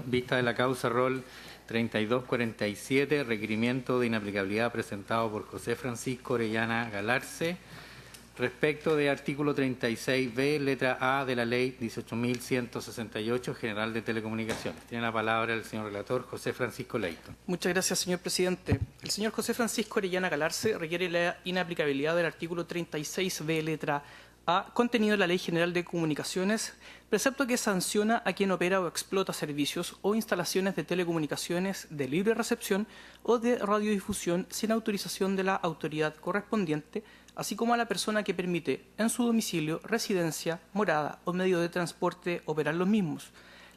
Vista de la causa rol 3247, requerimiento de inaplicabilidad presentado por José Francisco Orellana Galarce, respecto de artículo 36b, letra A de la Ley 18.168, General de Telecomunicaciones. Tiene la palabra el señor relator José Francisco Leito. Muchas gracias, señor presidente. El señor José Francisco Orellana Galarce requiere la inaplicabilidad del artículo 36b, letra A, contenido en la Ley General de Comunicaciones, precepto que sanciona a quien opera o explota servicios o instalaciones de telecomunicaciones de libre recepción o de radiodifusión sin autorización de la autoridad correspondiente, así como a la persona que permite en su domicilio, residencia, morada o medio de transporte operar los mismos.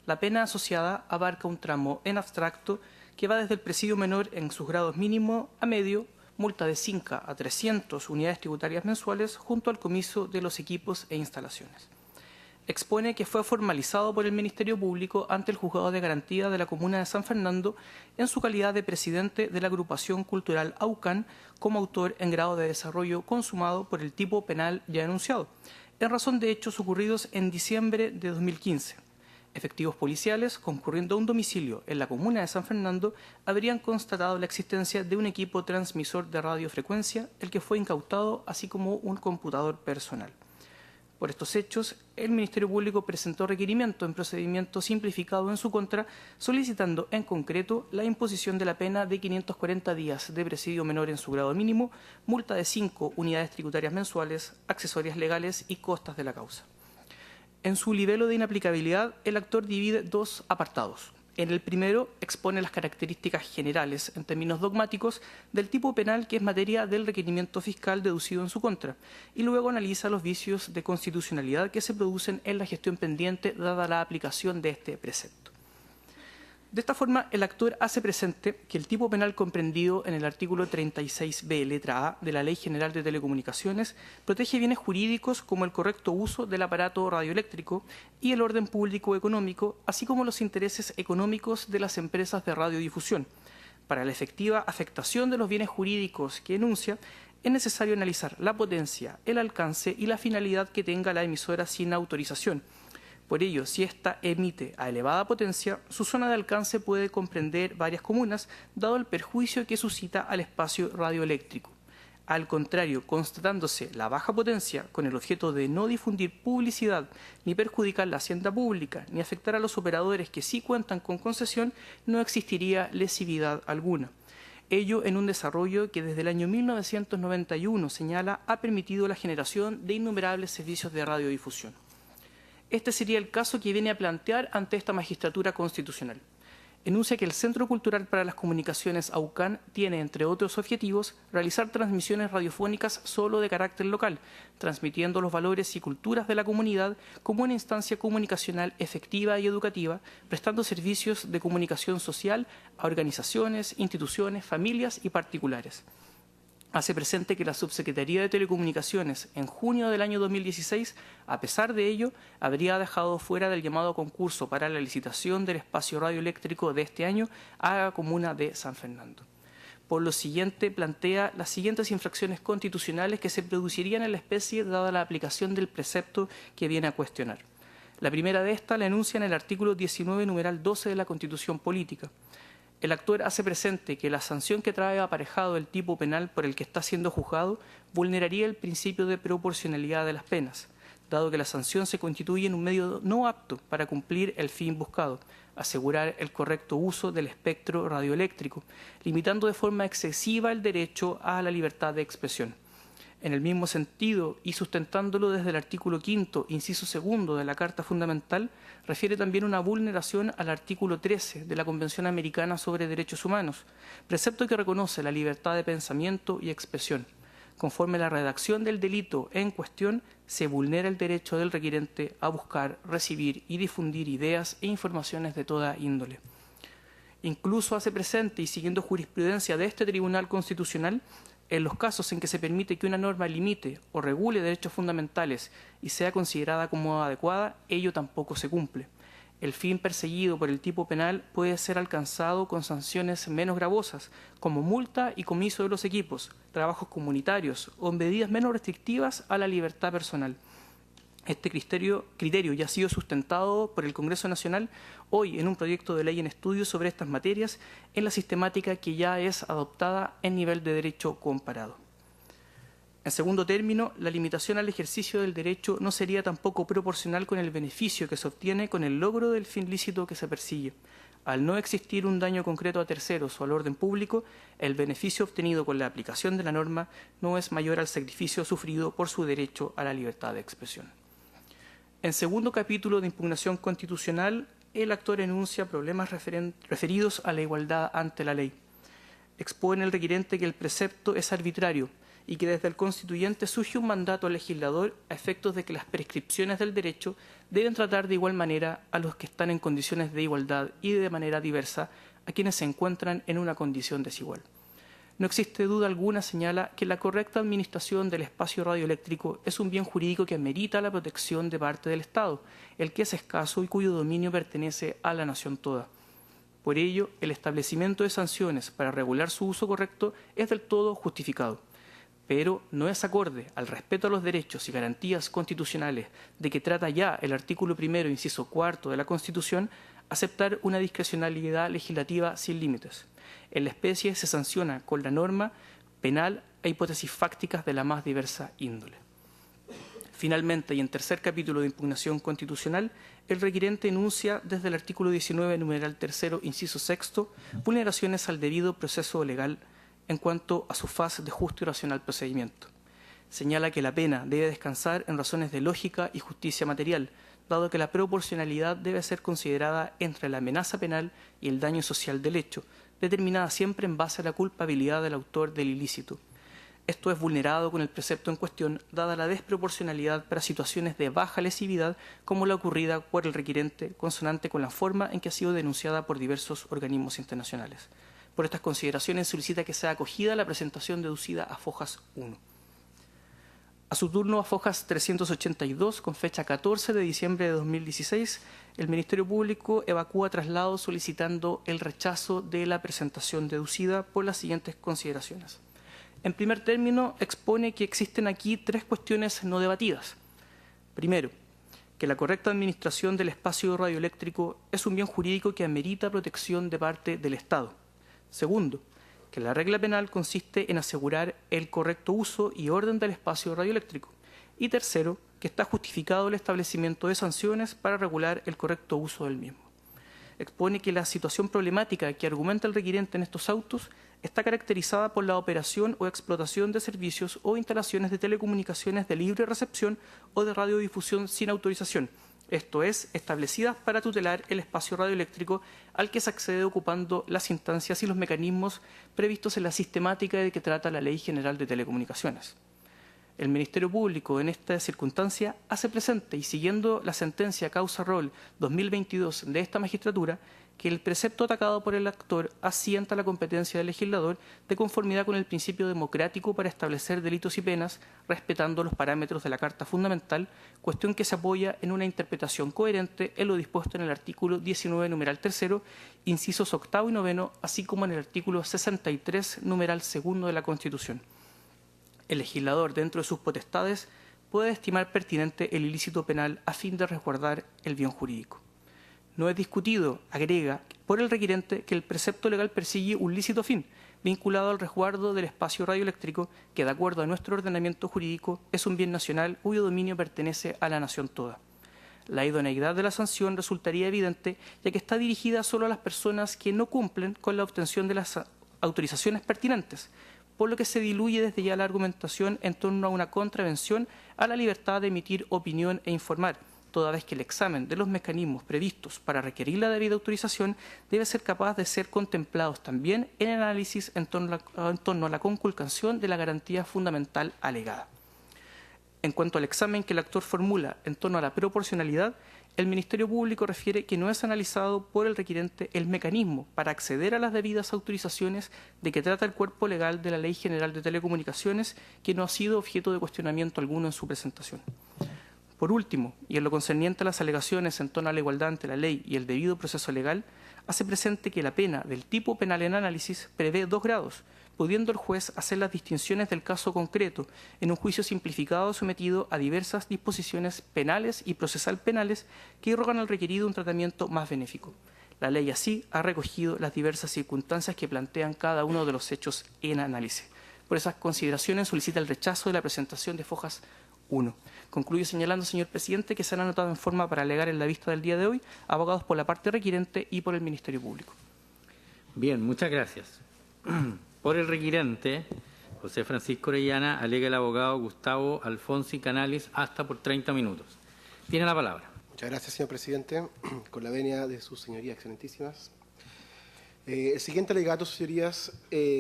La pena asociada abarca un tramo en abstracto que va desde el presidio menor en sus grados mínimo a medio, multa de 5 a 300 unidades tributarias mensuales junto al comiso de los equipos e instalaciones. Expone que fue formalizado por el Ministerio Público ante el Juzgado de Garantía de la Comuna de San Fernando en su calidad de presidente de la Agrupación Cultural Aucán como autor en grado de desarrollo consumado por el tipo penal ya enunciado, en razón de hechos ocurridos en diciembre de 2015. Efectivos policiales, concurriendo a un domicilio en la comuna de San Fernando, habrían constatado la existencia de un equipo transmisor de radiofrecuencia, el que fue incautado, así como un computador personal. Por estos hechos, el Ministerio Público presentó requerimiento en procedimiento simplificado en su contra, solicitando en concreto la imposición de la pena de 540 días de presidio menor en su grado mínimo, multa de 5 unidades tributarias mensuales, accesorias legales y costas de la causa. En su libelo de inaplicabilidad, el actor divide dos apartados. En el primero, expone las características generales, en términos dogmáticos, del tipo penal que es materia del requerimiento fiscal deducido en su contra, y luego analiza los vicios de constitucionalidad que se producen en la gestión pendiente dada la aplicación de este precepto. De esta forma, el actor hace presente que el tipo penal comprendido en el artículo 36b, letra A, de la Ley General de Telecomunicaciones, protege bienes jurídicos como el correcto uso del aparato radioeléctrico y el orden público económico, así como los intereses económicos de las empresas de radiodifusión. Para la efectiva afectación de los bienes jurídicos que enuncia, es necesario analizar la potencia, el alcance y la finalidad que tenga la emisora sin autorización. Por ello, si ésta emite a elevada potencia, su zona de alcance puede comprender varias comunas, dado el perjuicio que suscita al espacio radioeléctrico. Al contrario, constatándose la baja potencia con el objeto de no difundir publicidad, ni perjudicar la hacienda pública, ni afectar a los operadores que sí cuentan con concesión, no existiría lesividad alguna. Ello en un desarrollo que desde el año 1991 señala ha permitido la generación de innumerables servicios de radiodifusión. Este sería el caso que viene a plantear ante esta magistratura constitucional. Enuncia que el Centro Cultural para las Comunicaciones Aucán tiene, entre otros objetivos, realizar transmisiones radiofónicas solo de carácter local, transmitiendo los valores y culturas de la comunidad como una instancia comunicacional efectiva y educativa, prestando servicios de comunicación social a organizaciones, instituciones, familias y particulares. Hace presente que la Subsecretaría de Telecomunicaciones, en junio del año 2016, a pesar de ello, habría dejado fuera del llamado concurso para la licitación del espacio radioeléctrico de este año a la comuna de San Fernando. Por lo siguiente, plantea las siguientes infracciones constitucionales que se producirían en la especie dada la aplicación del precepto que viene a cuestionar. La primera de estas la enuncia en el artículo 19, numeral 12 de la Constitución Política. El actor hace presente que la sanción que trae aparejado el tipo penal por el que está siendo juzgado vulneraría el principio de proporcionalidad de las penas, dado que la sanción se constituye en un medio no apto para cumplir el fin buscado, asegurar el correcto uso del espectro radioeléctrico, limitando de forma excesiva el derecho a la libertad de expresión. En el mismo sentido, y sustentándolo desde el artículo 5º, inciso 2 de la Carta Fundamental, refiere también una vulneración al artículo 13 de la Convención Americana sobre Derechos Humanos, precepto que reconoce la libertad de pensamiento y expresión. Conforme a la redacción del delito en cuestión, se vulnera el derecho del requirente a buscar, recibir y difundir ideas e informaciones de toda índole. Incluso hace presente, y siguiendo jurisprudencia de este Tribunal Constitucional, en los casos en que se permite que una norma limite o regule derechos fundamentales y sea considerada como adecuada, ello tampoco se cumple. El fin perseguido por el tipo penal puede ser alcanzado con sanciones menos gravosas, como multa y comiso de los equipos, trabajos comunitarios o medidas menos restrictivas a la libertad personal. Este criterio ya ha sido sustentado por el Congreso Nacional hoy en un proyecto de ley en estudio sobre estas materias en la sistemática que ya es adoptada en nivel de derecho comparado. En segundo término, la limitación al ejercicio del derecho no sería tampoco proporcional con el beneficio que se obtiene con el logro del fin lícito que se persigue. Al no existir un daño concreto a terceros o al orden público, el beneficio obtenido con la aplicación de la norma no es mayor al sacrificio sufrido por su derecho a la libertad de expresión. En segundo capítulo de impugnación constitucional, el actor enuncia problemas referidos a la igualdad ante la ley. Expone el requirente que el precepto es arbitrario y que desde el constituyente surge un mandato al legislador a efectos de que las prescripciones del derecho deben tratar de igual manera a los que están en condiciones de igualdad y de manera diversa a quienes se encuentran en una condición desigual. No existe duda alguna, señala, que la correcta administración del espacio radioeléctrico es un bien jurídico que amerita la protección de parte del Estado, el que es escaso y cuyo dominio pertenece a la nación toda. Por ello, el establecimiento de sanciones para regular su uso correcto es del todo justificado, pero no es acorde al respeto a los derechos y garantías constitucionales de que trata ya el artículo 1, inciso 4 de la Constitución, aceptar una discrecionalidad legislativa sin límites. En la especie se sanciona con la norma penal a hipótesis fácticas de la más diversa índole. Finalmente, y en tercer capítulo de impugnación constitucional, el requirente enuncia desde el artículo 19, numeral 3, inciso 6, vulneraciones al debido proceso legal en cuanto a su faz de justo y racional procedimiento. Señala que la pena debe descansar en razones de lógica y justicia material, dado que la proporcionalidad debe ser considerada entre la amenaza penal y el daño social del hecho, determinada siempre en base a la culpabilidad del autor del ilícito. Esto es vulnerado con el precepto en cuestión, dada la desproporcionalidad para situaciones de baja lesividad como la ocurrida por el requirente, consonante con la forma en que ha sido denunciada por diversos organismos internacionales. Por estas consideraciones solicita que sea acogida la presentación deducida a Fojas 1. A su turno, a Fojas 382, con fecha 14 de diciembre de 2016, el Ministerio Público evacúa traslado solicitando el rechazo de la presentación deducida por las siguientes consideraciones. En primer término, expone que existen aquí tres cuestiones no debatidas. Primero, que la correcta administración del espacio radioeléctrico es un bien jurídico que amerita protección de parte del Estado. Segundo, que la regla penal consiste en asegurar el correcto uso y orden del espacio radioeléctrico. Y tercero, que está justificado el establecimiento de sanciones para regular el correcto uso del mismo. Expone que la situación problemática que argumenta el requirente en estos autos está caracterizada por la operación o explotación de servicios o instalaciones de telecomunicaciones de libre recepción o de radiodifusión sin autorización, esto es, establecidas para tutelar el espacio radioeléctrico al que se accede ocupando las instancias y los mecanismos previstos en la sistemática de que trata la Ley General de Telecomunicaciones. El Ministerio Público en esta circunstancia hace presente, y siguiendo la sentencia causa rol 2022 de esta magistratura, que el precepto atacado por el actor asienta la competencia del legislador de conformidad con el principio democrático para establecer delitos y penas, respetando los parámetros de la Carta Fundamental, cuestión que se apoya en una interpretación coherente en lo dispuesto en el artículo 19, numeral 3, incisos 8 y 9, así como en el artículo 63, numeral 2 de la Constitución. El legislador, dentro de sus potestades, puede estimar pertinente el ilícito penal a fin de resguardar el bien jurídico. No es discutido, agrega, por el requirente que el precepto legal persigue un lícito fin, vinculado al resguardo del espacio radioeléctrico, que, de acuerdo a nuestro ordenamiento jurídico, es un bien nacional cuyo dominio pertenece a la nación toda. La idoneidad de la sanción resultaría evidente, ya que está dirigida solo a las personas que no cumplen con la obtención de las autorizaciones pertinentes, por lo que se diluye desde ya la argumentación en torno a una contravención a la libertad de emitir opinión e informar, toda vez que el examen de los mecanismos previstos para requerir la debida autorización debe ser capaz de ser contemplados también en el análisis en torno a la conculcación de la garantía fundamental alegada. En cuanto al examen que el actor formula en torno a la proporcionalidad, el Ministerio Público refiere que no es analizado por el requirente el mecanismo para acceder a las debidas autorizaciones de que trata el cuerpo legal de la Ley General de Telecomunicaciones, que no ha sido objeto de cuestionamiento alguno en su presentación. Por último, y en lo concerniente a las alegaciones en torno a la igualdad ante la ley y el debido proceso legal, hace presente que la pena del tipo penal en análisis prevé 2 grados, pudiendo el juez hacer las distinciones del caso concreto en un juicio simplificado sometido a diversas disposiciones penales y procesal penales que irrogan al requerido un tratamiento más benéfico. La ley así ha recogido las diversas circunstancias que plantean cada uno de los hechos en análisis. Por esas consideraciones solicita el rechazo de la presentación de Fojas 1. Concluyo señalando, señor presidente, que se han anotado en forma para alegar en la vista del día de hoy abogados por la parte requirente y por el Ministerio Público. Bien, muchas gracias. Por el requirente, José Francisco Orellana, alega el abogado Gustavo Alfonsi Canales hasta por 30 minutos. Tiene la palabra. Muchas gracias, señor presidente. Con la venia de sus señorías excelentísimas. El siguiente alegato, señorías,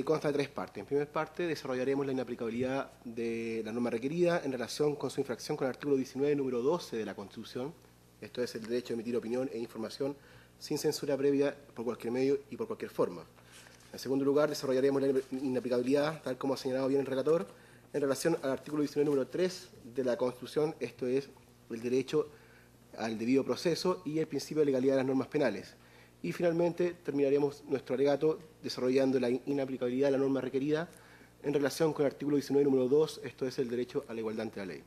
consta de tres partes. En primera parte, desarrollaremos la inaplicabilidad de la norma requerida en relación con su infracción con el artículo 19, número 12 de la Constitución. Esto es el derecho a emitir opinión e información sin censura previa por cualquier medio y por cualquier forma. En segundo lugar, desarrollaremos la inaplicabilidad, tal como ha señalado bien el relator, en relación al artículo 19, número 3 de la Constitución, esto es el derecho al debido proceso y el principio de legalidad de las normas penales. Y finalmente terminaremos nuestro alegato desarrollando la inaplicabilidad de la norma requerida en relación con el artículo 19, número 2, esto es el derecho a la igualdad ante la ley.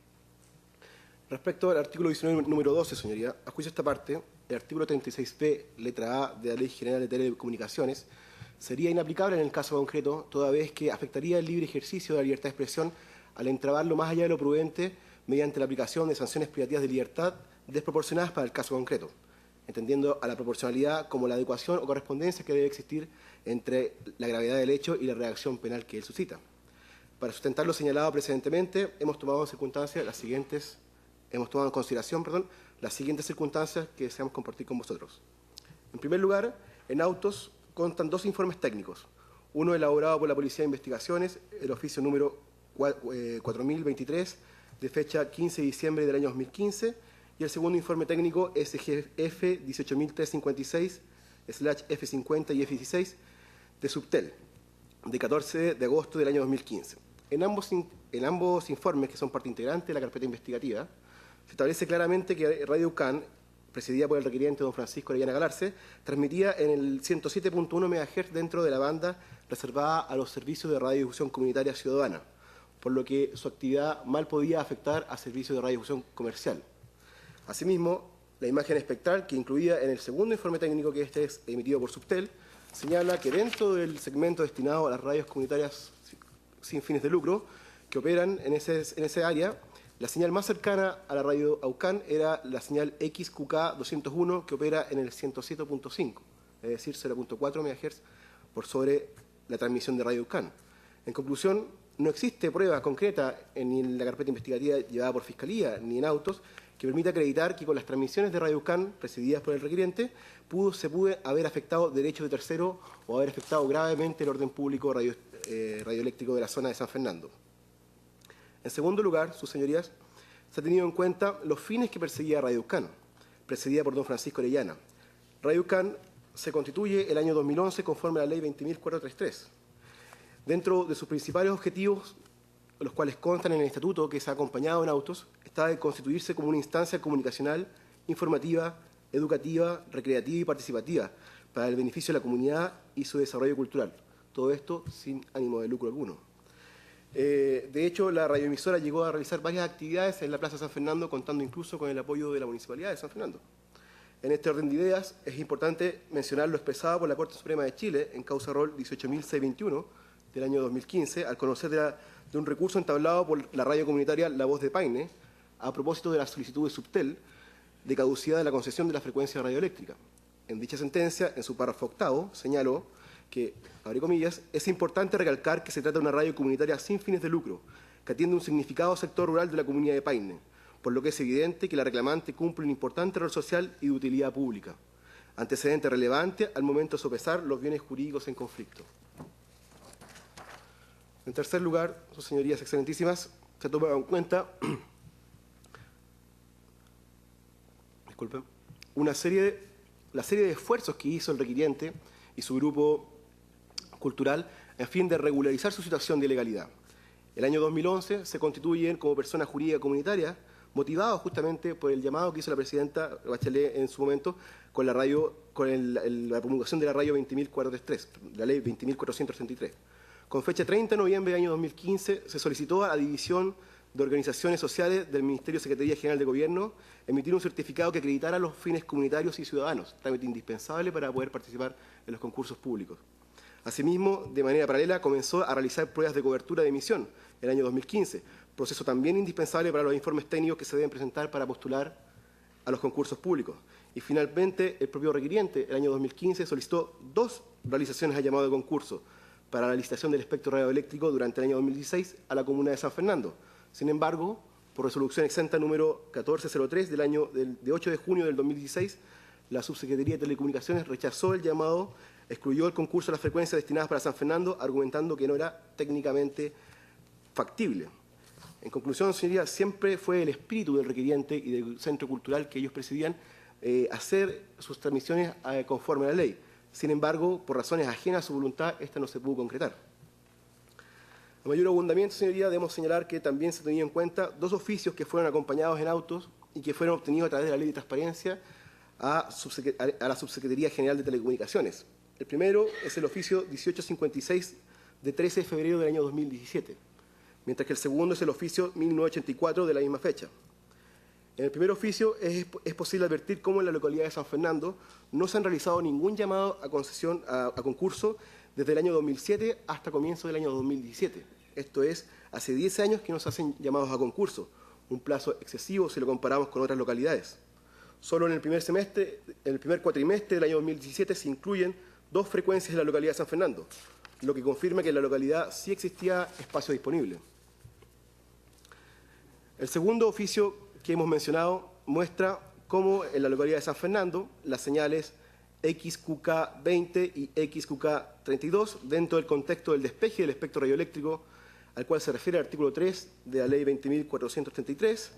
Respecto al artículo 19, número 12, señoría, a juicio de esta parte, el artículo 36b, letra A de la Ley General de Telecomunicaciones, sería inaplicable en el caso concreto, toda vez que afectaría el libre ejercicio de la libertad de expresión al entrabarlo más allá de lo prudente mediante la aplicación de sanciones privativas de libertad desproporcionadas para el caso concreto, entendiendo a la proporcionalidad como la adecuación o correspondencia que debe existir entre la gravedad del hecho y la reacción penal que él suscita. Para sustentar lo señalado precedentemente, hemos tomado en consideración las siguientes circunstancias que deseamos compartir con vosotros. En primer lugar, en autos constan dos informes técnicos, uno elaborado por la Policía de Investigaciones, el oficio número 4023, de fecha 15 de diciembre del año 2015, y el segundo informe técnico SGF 18036/F50 y F16 de Subtel, de 14 de agosto del año 2015. En ambos informes, que son parte integrante de la carpeta investigativa, se establece claramente que Radio UCAN, presidida por el requiriente don Francisco Orellana Galarce, transmitía en el 107.1 MHz dentro de la banda reservada a los servicios de radiodifusión comunitaria ciudadana, por lo que su actividad mal podía afectar a servicios de radiodifusión comercial. Asimismo, la imagen espectral que incluía en el segundo informe técnico, que este es emitido por Subtel, señala que dentro del segmento destinado a las radios comunitarias sin fines de lucro que operan en ese área, la señal más cercana a la radio AUCAN era la señal XQK 201 que opera en el 107.5, es decir, 0.4 MHz por sobre la transmisión de radio AUCAN. En conclusión, no existe prueba concreta ni en la carpeta investigativa llevada por Fiscalía ni en autos que permita acreditar que con las transmisiones de Radio UCAN presididas por el requiriente se pudo haber afectado derechos de tercero o haber afectado gravemente el orden público radioeléctrico de la zona de San Fernando. En segundo lugar, sus señorías, se ha tenido en cuenta los fines que perseguía Radio UCAN, presidida por don Francisco Orellana. Radio UCAN se constituye el año 2011 conforme a la Ley 20.433. Dentro de sus principales objetivos, los cuales constan en el estatuto que se ha acompañado en autos, está de constituirse como una instancia comunicacional, informativa, educativa, recreativa y participativa para el beneficio de la comunidad y su desarrollo cultural. Todo esto sin ánimo de lucro alguno. De hecho, la radioemisora llegó a realizar varias actividades en la Plaza San Fernando, contando incluso con el apoyo de la Municipalidad de San Fernando. En este orden de ideas, es importante mencionar lo expresado por la Corte Suprema de Chile en causa rol 18.621 del año 2015, al conocer de un recurso entablado por la radio comunitaria La Voz de Paine, a propósito de la solicitud de Subtel de caducidad de la concesión de la frecuencia radioeléctrica. En dicha sentencia, en su párrafo octavo, señaló que, abre comillas, es importante recalcar que se trata de una radio comunitaria sin fines de lucro, que atiende un significado sector rural de la comunidad de Paine, por lo que es evidente que la reclamante cumple un importante rol social y de utilidad pública, antecedente relevante al momento de sopesar los bienes jurídicos en conflicto. En tercer lugar, sus señorías excelentísimas, se toma en cuenta la serie de esfuerzos que hizo el requiriente y su grupo cultural en fin de regularizar su situación de ilegalidad. El año 2011 se constituyen como persona jurídica comunitaria, motivados justamente por el llamado que hizo la presidenta Bachelet en su momento con la promulgación de la radio 20.433, la ley 20.433. Con fecha 30 de noviembre del año 2015 se solicitó a la División de Organizaciones Sociales del Ministerio de Secretaría General de Gobierno emitir un certificado que acreditara los fines comunitarios y ciudadanos, trámite indispensable para poder participar en los concursos públicos. Asimismo, de manera paralela, comenzó a realizar pruebas de cobertura de emisión en el año 2015, proceso también indispensable para los informes técnicos que se deben presentar para postular a los concursos públicos. Y finalmente, el propio requiriente, el año 2015, solicitó 2 realizaciones al llamado de concurso para la licitación del espectro radioeléctrico durante el año 2016 a la comuna de San Fernando. Sin embargo, por resolución exenta número 1403 de 8 de junio del 2016, la Subsecretaría de Telecomunicaciones rechazó el llamado, excluyó el concurso de las frecuencias destinadas para San Fernando, argumentando que no era técnicamente factible. En conclusión, señoría, siempre fue el espíritu del requiriente y del centro cultural que ellos presidían hacer sus transmisiones conforme a la ley. Sin embargo, por razones ajenas a su voluntad, esta no se pudo concretar. A mayor abundamiento, señoría, debemos señalar que también se tenían en cuenta 2 oficios que fueron acompañados en autos y que fueron obtenidos a través de la Ley de Transparencia a la Subsecretaría General de Telecomunicaciones. El primero es el oficio 1856 de 13 de febrero del año 2017, mientras que el segundo es el oficio 1984 de la misma fecha. En el primer oficio es posible advertir cómo en la localidad de San Fernando no se han realizado ningún llamado a concurso desde el año 2007 hasta comienzo del año 2017. Esto es, hace 10 años que no se hacen llamados a concurso, un plazo excesivo si lo comparamos con otras localidades. Solo en el primer cuatrimestre del año 2017 se incluyen 2 frecuencias en la localidad de San Fernando, lo que confirma que en la localidad sí existía espacio disponible. El segundo oficio que hemos mencionado muestra cómo en la localidad de San Fernando las señales XQK20 y XQK32, dentro del contexto del despeje del espectro radioeléctrico al cual se refiere el artículo 3 de la Ley 20.433,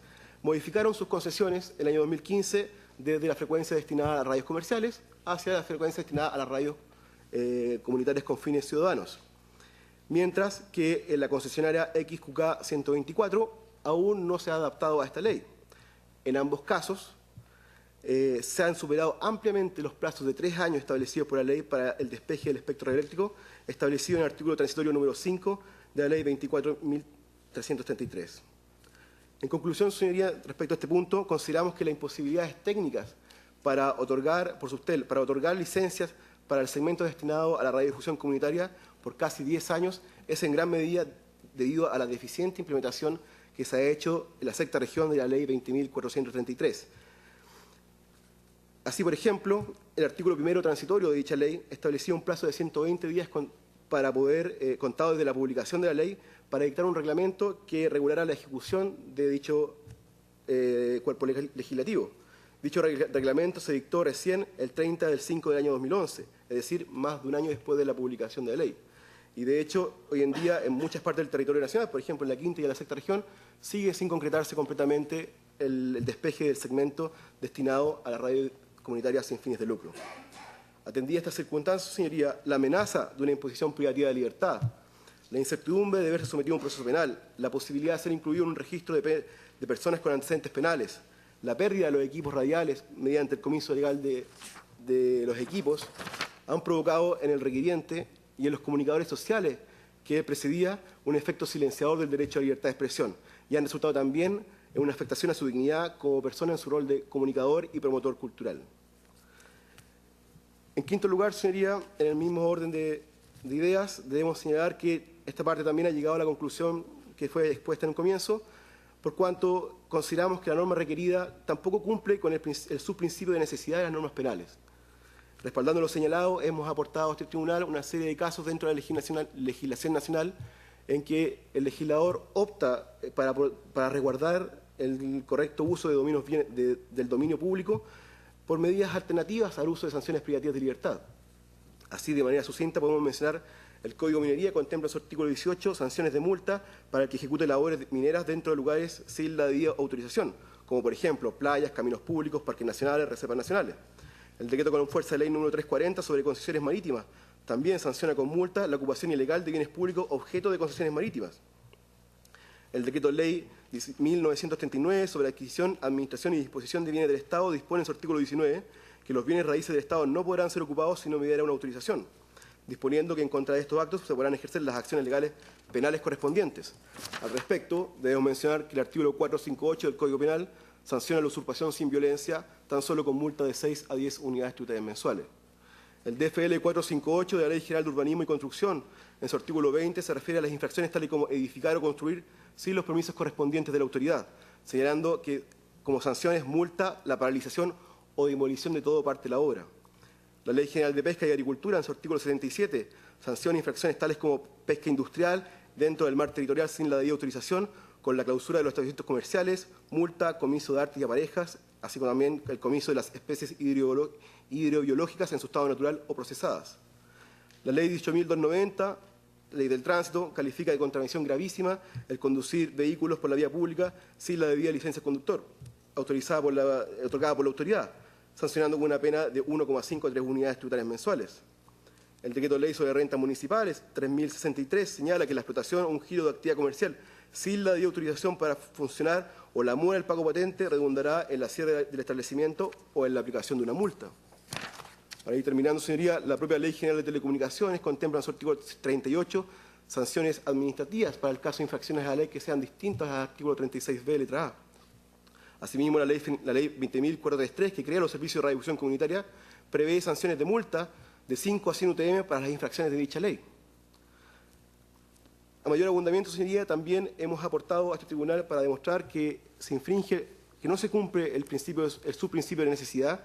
modificaron sus concesiones en el año 2015 desde la frecuencia destinada a las radios comerciales hacia la frecuencia destinada a las radios comunitarias con fines ciudadanos. Mientras que en la concesionaria XQK 124 aún no se ha adaptado a esta ley. En ambos casos se han superado ampliamente los plazos de 3 años establecidos por la ley para el despeje del espectro radioeléctrico, establecido en el artículo transitorio número 5 de la Ley 24.333. En conclusión, señoría, respecto a este punto, consideramos que las imposibilidades técnicas para otorgar licencias para el segmento destinado a la radiodifusión comunitaria por casi 10 años es en gran medida debido a la deficiente implementación que se ha hecho en la sexta región de la Ley 20.433. Así, por ejemplo, el artículo primero transitorio de dicha ley establecía un plazo de 120 días para poder, contado desde la publicación de la ley, para dictar un reglamento que regulara la ejecución de dicho cuerpo legislativo. Dicho reglamento se dictó recién el 30 del 5 del año 2011, es decir, más de un año después de la publicación de la ley. Y de hecho, hoy en día, en muchas partes del territorio nacional, por ejemplo, en la quinta y en la sexta región, sigue sin concretarse completamente el despeje del segmento destinado a la radio comunitaria sin fines de lucro. Atendida estas circunstancias, señoría, la amenaza de una imposición privativa de libertad, la incertidumbre de verse sometido a un proceso penal, la posibilidad de ser incluido en un registro de personas con antecedentes penales, la pérdida de los equipos radiales mediante el comiso legal de los equipos, han provocado en el requiriente y en los comunicadores sociales que precedía un efecto silenciador del derecho a la libertad de expresión y han resultado también en una afectación a su dignidad como persona en su rol de comunicador y promotor cultural. En quinto lugar, señoría, en el mismo orden de ideas, debemos señalar que esta parte también ha llegado a la conclusión que fue expuesta en un comienzo, por cuanto consideramos que la norma requerida tampoco cumple con el subprincipio de necesidad de las normas penales. Respaldando lo señalado, hemos aportado a este tribunal una serie de casos dentro de la legislación nacional en que el legislador opta para resguardar el correcto uso del dominio público por medidas alternativas al uso de sanciones privativas de libertad. Así, de manera sucinta, podemos mencionar el Código de Minería, contempla en su artículo 18 sanciones de multa para el que ejecute labores mineras dentro de lugares sin la debida autorización, como por ejemplo playas, caminos públicos, parques nacionales, reservas nacionales. El decreto con fuerza de ley número 340 sobre concesiones marítimas también sanciona con multa la ocupación ilegal de bienes públicos objeto de concesiones marítimas. El decreto ley 1939 sobre adquisición, administración y disposición de bienes del Estado dispone en su artículo 19 que los bienes raíces del Estado no podrán ser ocupados sino mediante una autorización. disponiendo que en contra de estos actos se podrán ejercer las acciones legales penales correspondientes. Al respecto, debemos mencionar que el artículo 458 del Código Penal sanciona la usurpación sin violencia tan solo con multa de 6 a 10 unidades tributarias mensuales. El DFL 458 de la Ley General de Urbanismo y Construcción, en su artículo 20, se refiere a las infracciones tales como edificar o construir sin los permisos correspondientes de la autoridad, señalando que como sanciones multa la paralización o demolición de todo o parte de la obra. La Ley General de Pesca y Agricultura, en su artículo 77, sanciona infracciones tales como pesca industrial dentro del mar territorial sin la debida autorización, con la clausura de los establecimientos comerciales, multa, comiso de artes y aparejas, así como también el comiso de las especies hidrobiológicas en su estado natural o procesadas. La Ley 18.290, Ley del Tránsito, califica de contravención gravísima el conducir vehículos por la vía pública sin la debida licencia de conductor, otorgada por la autoridad, sancionando con una pena de 1,5 a 3 unidades tributarias mensuales. El Decreto Ley sobre Rentas Municipales, 3063, señala que la explotación o un giro de actividad comercial sin la debida autorización para funcionar o la mora del pago patente redundará en la cierre del establecimiento o en la aplicación de una multa. Para ir terminando, señoría, la propia Ley General de Telecomunicaciones contempla en su artículo 38 sanciones administrativas para el caso de infracciones a la ley que sean distintas al artículo 36b, letra A. Asimismo, la ley 20.433, que crea los servicios de radiodifusión comunitaria, prevé sanciones de multa de 5 a 100 UTM para las infracciones de dicha ley. A mayor abundamiento, señoría, también hemos aportado a este tribunal para demostrar que se infringe, que no se cumple el subprincipio de necesidad,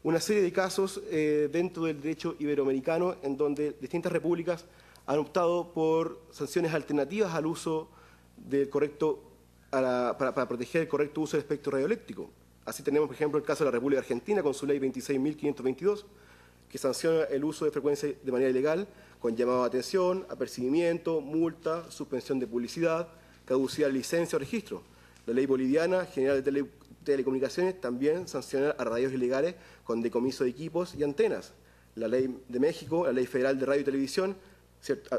una serie de casos dentro del derecho iberoamericano en donde distintas repúblicas han optado por sanciones alternativas al uso del correcto, para proteger el correcto uso del espectro radioeléctrico. Así tenemos, por ejemplo, el caso de la República Argentina con su ley 26.522, que sanciona el uso de frecuencia de manera ilegal con llamado de atención, apercibimiento, multa, suspensión de publicidad, caducidad de licencia o registro. La ley boliviana general de telecomunicaciones también sanciona a radios ilegales con decomiso de equipos y antenas. La ley de México, la ley federal de radio y televisión,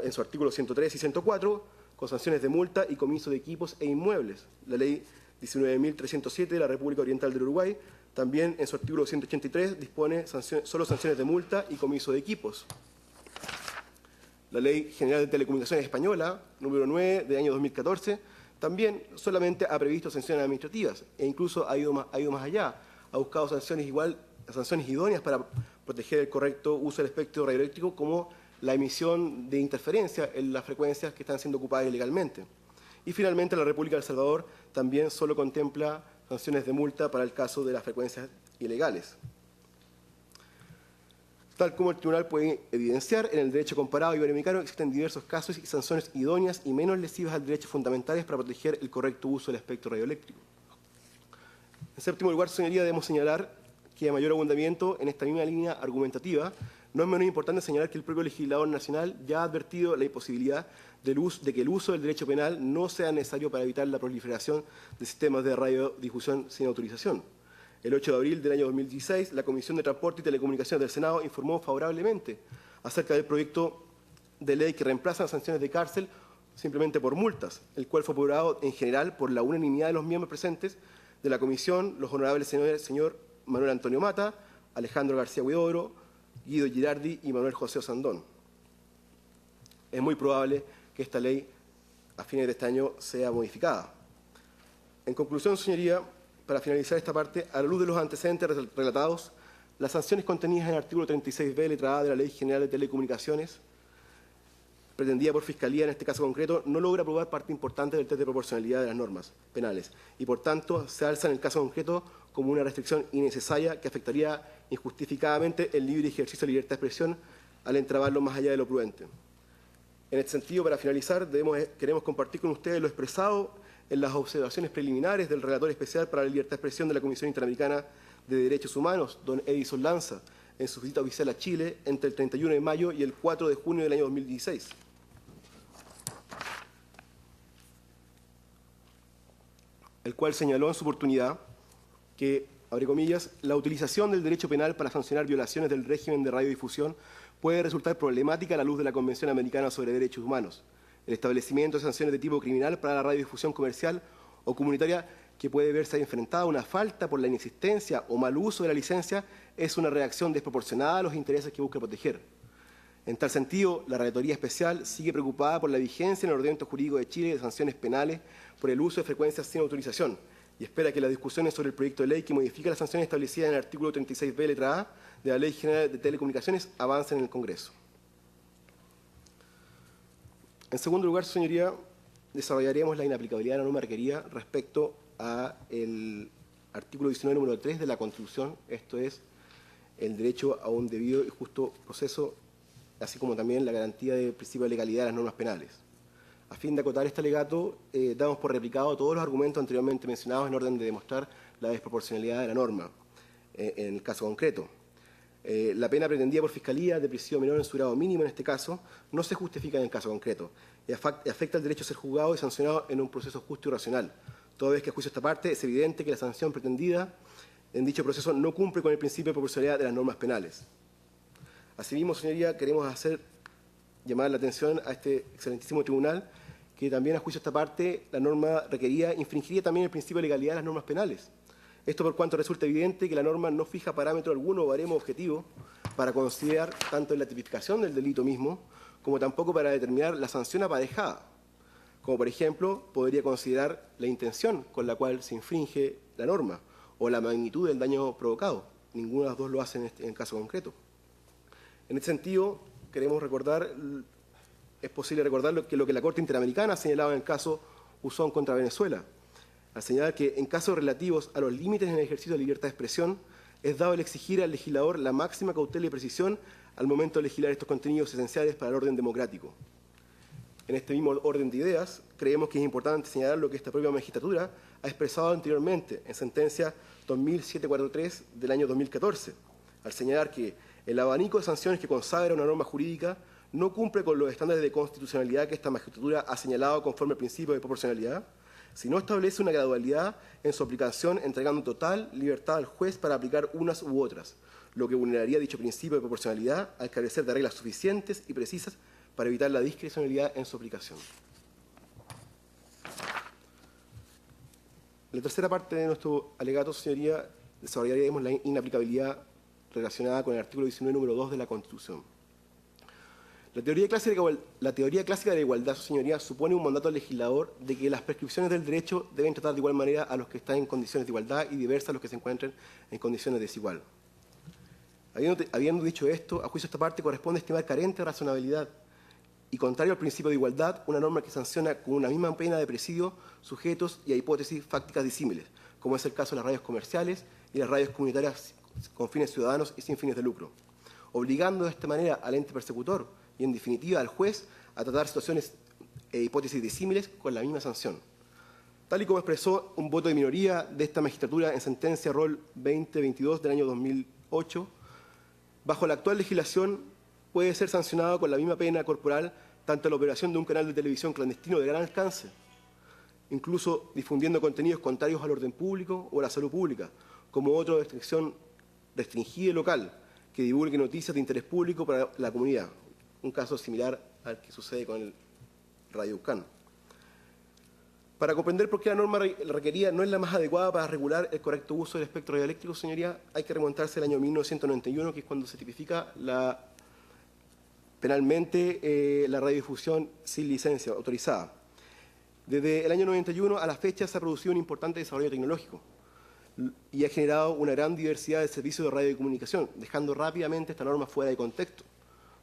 en su artículo 103 y 104, con sanciones de multa y comiso de equipos e inmuebles. La ley 19.307 de la República Oriental del Uruguay, también en su artículo 183, dispone solo sanciones de multa y comiso de equipos. La Ley General de Telecomunicaciones Española, número 9, de año 2014, también solamente ha previsto sanciones administrativas e incluso ha ido más allá. Ha buscado sanciones idóneas para proteger el correcto uso del espectro radioeléctrico, como la emisión de interferencia en las frecuencias que están siendo ocupadas ilegalmente. Y finalmente, la República de El Salvador también solo contempla sanciones de multa para el caso de las frecuencias ilegales. Tal como el tribunal puede evidenciar, en el derecho comparado iberoamericano existen diversos casos y sanciones idóneas y menos lesivas al derecho fundamentales para proteger el correcto uso del espectro radioeléctrico. En séptimo lugar, señoría, debemos señalar que a mayor abundamiento en esta misma línea argumentativa, no es menos importante señalar que el propio legislador nacional ya ha advertido la imposibilidad de que el uso del derecho penal no sea necesario para evitar la proliferación de sistemas de radiodifusión sin autorización. El 8 de abril del año 2016, la Comisión de Transporte y Telecomunicaciones del Senado informó favorablemente acerca del proyecto de ley que reemplaza las sanciones de cárcel simplemente por multas, el cual fue aprobado en general por la unanimidad de los miembros presentes de la Comisión, los honorables señor Manuel Antonio Mata, Alejandro García Huidobro, Guido Girardi y Manuel José Osandón. Es muy probable que esta ley a fines de este año sea modificada. En conclusión, señoría, para finalizar esta parte, a la luz de los antecedentes relatados, las sanciones contenidas en el artículo 36b, letra A de la Ley General de Telecomunicaciones, pretendida por Fiscalía en este caso concreto, no logra probar parte importante del test de proporcionalidad de las normas penales y, por tanto, se alza en el caso concreto como una restricción innecesaria que afectaría injustificadamente el libre ejercicio de la libertad de expresión al entrabarlo más allá de lo prudente. En este sentido, para finalizar, queremos compartir con ustedes lo expresado en las observaciones preliminares del Relator Especial para la Libertad de Expresión de la Comisión Interamericana de Derechos Humanos, don Edison Lanza, en su visita oficial a Chile entre el 31 de mayo y el 4 de junio del año 2016. El cual señaló en su oportunidad que, abre comillas, la utilización del derecho penal para sancionar violaciones del régimen de radiodifusión puede resultar problemática a la luz de la Convención Americana sobre Derechos Humanos. El establecimiento de sanciones de tipo criminal para la radiodifusión comercial o comunitaria que puede verse enfrentada a una falta por la inexistencia o mal uso de la licencia es una reacción desproporcionada a los intereses que busca proteger. En tal sentido, la Relatoría Especial sigue preocupada por la vigencia en el ordenamiento jurídico de Chile de sanciones penales por el uso de frecuencias sin autorización y espera que las discusiones sobre el proyecto de ley que modifica las sanciones establecidas en el artículo 36b, letra A, de la Ley General de Telecomunicaciones avancen en el Congreso. En segundo lugar, señoría, desarrollaremos la inaplicabilidad de la norma requerida respecto al artículo 19, número 3 de la Constitución, esto es, el derecho a un debido y justo proceso, así como también la garantía del principio de legalidad de las normas penales. A fin de acotar este alegato, damos por replicado todos los argumentos anteriormente mencionados en orden de demostrar la desproporcionalidad de la norma, en el caso concreto. La pena pretendida por Fiscalía de prisión menor en su grado mínimo en este caso no se justifica en el caso concreto y afecta el derecho a ser juzgado y sancionado en un proceso justo y racional, toda vez que a juicio de esta parte es evidente que la sanción pretendida en dicho proceso no cumple con el principio de proporcionalidad de las normas penales. Asimismo, señoría, queremos llamar la atención a este excelentísimo tribunal que también a juicio de esta parte la norma requerida infringiría también el principio de legalidad de las normas penales. Esto por cuanto resulta evidente que la norma no fija parámetro alguno o baremo objetivo para considerar tanto en la tipificación del delito mismo como tampoco para determinar la sanción aparejada, como por ejemplo podría considerar la intención con la cual se infringe la norma o la magnitud del daño provocado. Ninguna de las dos lo hace en el caso concreto. En este sentido, queremos recordar, es posible recordar lo que la Corte Interamericana ha señalado en el caso Usón contra Venezuela, al señalar que en casos relativos a los límites en el ejercicio de libertad de expresión, es dado el exigir al legislador la máxima cautela y precisión al momento de legislar estos contenidos esenciales para el orden democrático. En este mismo orden de ideas, creemos que es importante señalar lo que esta propia magistratura ha expresado anteriormente en sentencia 2743 del año 2014, al señalar que el abanico de sanciones que consagra una norma jurídica no cumple con los estándares de constitucionalidad que esta magistratura ha señalado conforme al principio de proporcionalidad, sino establece una gradualidad en su aplicación, entregando total libertad al juez para aplicar unas u otras, lo que vulneraría dicho principio de proporcionalidad al carecer de reglas suficientes y precisas para evitar la discrecionalidad en su aplicación. En la tercera parte de nuestro alegato, señoría, desarrollaremos la inaplicabilidad relacionada con el artículo 19, número 2 de la Constitución. La teoría clásica de la igualdad, señoría, supone un mandato al legislador de que las prescripciones del derecho deben tratar de igual manera a los que están en condiciones de igualdad y diversas a los que se encuentren en condiciones de desigual. Habiendo dicho esto, a juicio de esta parte corresponde estimar carente de razonabilidad y contrario al principio de igualdad, una norma que sanciona con una misma pena de presidio sujetos y a hipótesis fácticas disímiles, como es el caso de las radios comerciales y las radios comunitarias con fines ciudadanos y sin fines de lucro, obligando de esta manera al ente persecutor y, en definitiva, al juez a tratar situaciones e hipótesis disímiles con la misma sanción. Tal y como expresó un voto de minoría de esta magistratura en sentencia Rol 2022 del año 2008, bajo la actual legislación puede ser sancionado con la misma pena corporal tanto la operación de un canal de televisión clandestino de gran alcance, incluso difundiendo contenidos contrarios al orden público o a la salud pública, como otra restricción restringida y local que divulgue noticias de interés público para la comunidad, un caso similar al que sucede con el Radio UCAN. Para comprender por qué la norma requerida no es la más adecuada para regular el correcto uso del espectro radioeléctrico, señoría, hay que remontarse al año 1991, que es cuando se tipifica penalmente la radiodifusión sin licencia autorizada. Desde el año 91 a la fecha se ha producido un importante desarrollo tecnológico y ha generado una gran diversidad de servicios de radiocomunicación, dejando rápidamente esta norma fuera de contexto.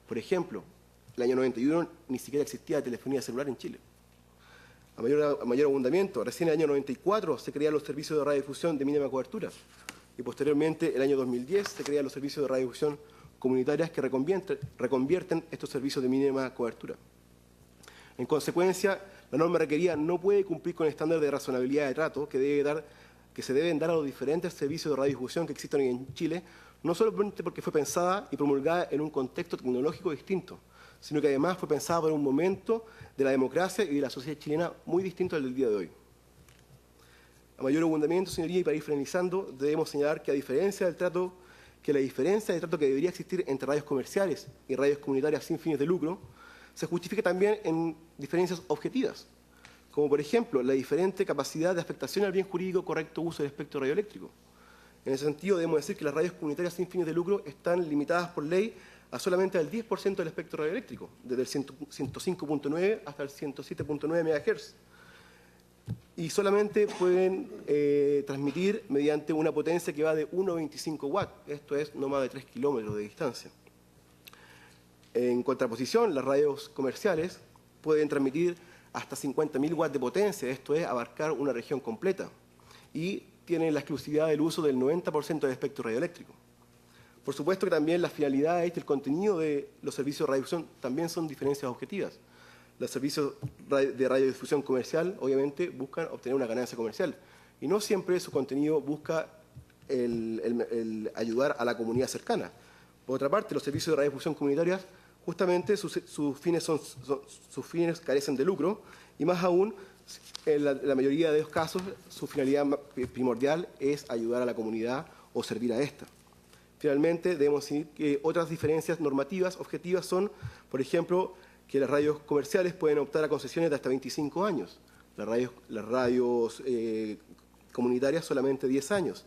Por ejemplo, el año 91 ni siquiera existía telefonía celular en Chile. A mayor abundamiento, recién en el año 94 se crean los servicios de radiodifusión de mínima cobertura y posteriormente, el año 2010, se crean los servicios de radiodifusión comunitarias que reconvierten estos servicios de mínima cobertura. En consecuencia, la norma requerida no puede cumplir con el estándar de razonabilidad de trato que se deben dar a los diferentes servicios de radiodifusión que existen hoy en Chile, no solamente porque fue pensada y promulgada en un contexto tecnológico distinto, sino que además fue pensada por un momento de la democracia y de la sociedad chilena muy distinto al del día de hoy. A mayor abundamiento, señoría, y para ir finalizando, debemos señalar que la diferencia de trato que debería existir entre radios comerciales y radios comunitarias sin fines de lucro se justifica también en diferencias objetivas, como por ejemplo la diferente capacidad de afectación al bien jurídico correcto uso del espectro radioeléctrico. En ese sentido, debemos decir que las radios comunitarias sin fines de lucro están limitadas por ley a solamente al 10% del espectro radioeléctrico, desde el 105.9 hasta el 107.9 MHz. Y solamente pueden transmitir mediante una potencia que va de 1,25 watts, esto es no más de 3 kilómetros de distancia. En contraposición, las radios comerciales pueden transmitir hasta 50.000 watts de potencia, esto es abarcar una región completa, y tienen la exclusividad del uso del 90% del espectro radioeléctrico. Por supuesto que también las finalidades y el contenido de los servicios de radiodifusión también son diferencias objetivas. Los servicios de radiodifusión comercial, obviamente, buscan obtener una ganancia comercial, y no siempre su contenido busca el ayudar a la comunidad cercana. Por otra parte, los servicios de radiodifusión comunitarias, justamente sus fines carecen de lucro, y más aún, en la mayoría de los casos, su finalidad primordial es ayudar a la comunidad o servir a esta. Finalmente, debemos decir que otras diferencias normativas objetivas son, por ejemplo, que las radios comerciales pueden optar a concesiones de hasta 25 años, las radios comunitarias solamente 10 años.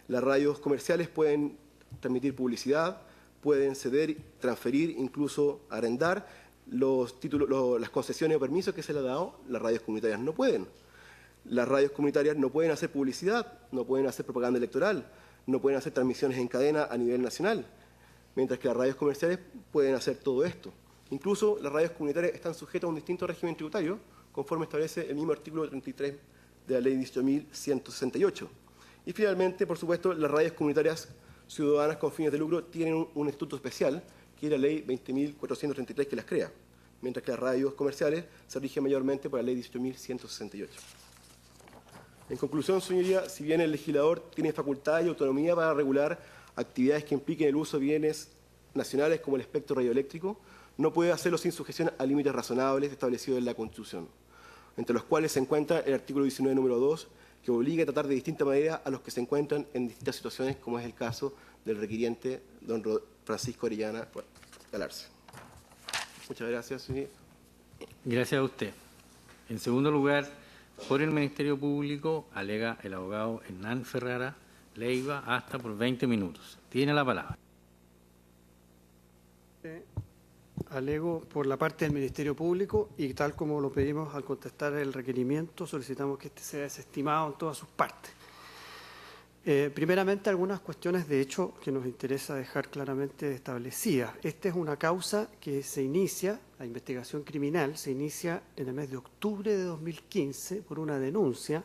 Las radios comerciales pueden transmitir publicidad, pueden ceder, transferir, incluso arrendar las concesiones o permisos que se les ha dado. Las radios comunitarias no pueden. Las radios comunitarias no pueden hacer publicidad, no pueden hacer propaganda electoral, no pueden hacer transmisiones en cadena a nivel nacional, mientras que las radios comerciales pueden hacer todo esto. Incluso las radios comunitarias están sujetas a un distinto régimen tributario, conforme establece el mismo artículo 33 de la Ley 18.168. Y finalmente, por supuesto, las radios comunitarias ciudadanas con fines de lucro tienen un estatuto especial, que es la Ley 20.433 que las crea, mientras que las radios comerciales se rigen mayormente por la Ley 18.168. En conclusión, señoría, si bien el legislador tiene facultad y autonomía para regular actividades que impliquen el uso de bienes nacionales como el espectro radioeléctrico, no puede hacerlo sin sujeción a límites razonables establecidos en la Constitución, entre los cuales se encuentra el artículo 19, número 2, que obliga a tratar de distinta manera a los que se encuentran en distintas situaciones, como es el caso del requiriente don Francisco Orellana Galarce. Muchas gracias, señor. Gracias a usted. En segundo lugar, por el Ministerio Público, alega el abogado Hernán Ferrara Leiva, hasta por 20 minutos. Tiene la palabra. Alego por la parte del Ministerio Público y tal como lo pedimos al contestar el requerimiento, solicitamos que este sea desestimado en todas sus partes. Primeramente, algunas cuestiones de hecho que nos interesa dejar claramente establecidas. Esta es una causa que se inicia, la investigación criminal se inicia en el mes de octubre de 2015 por una denuncia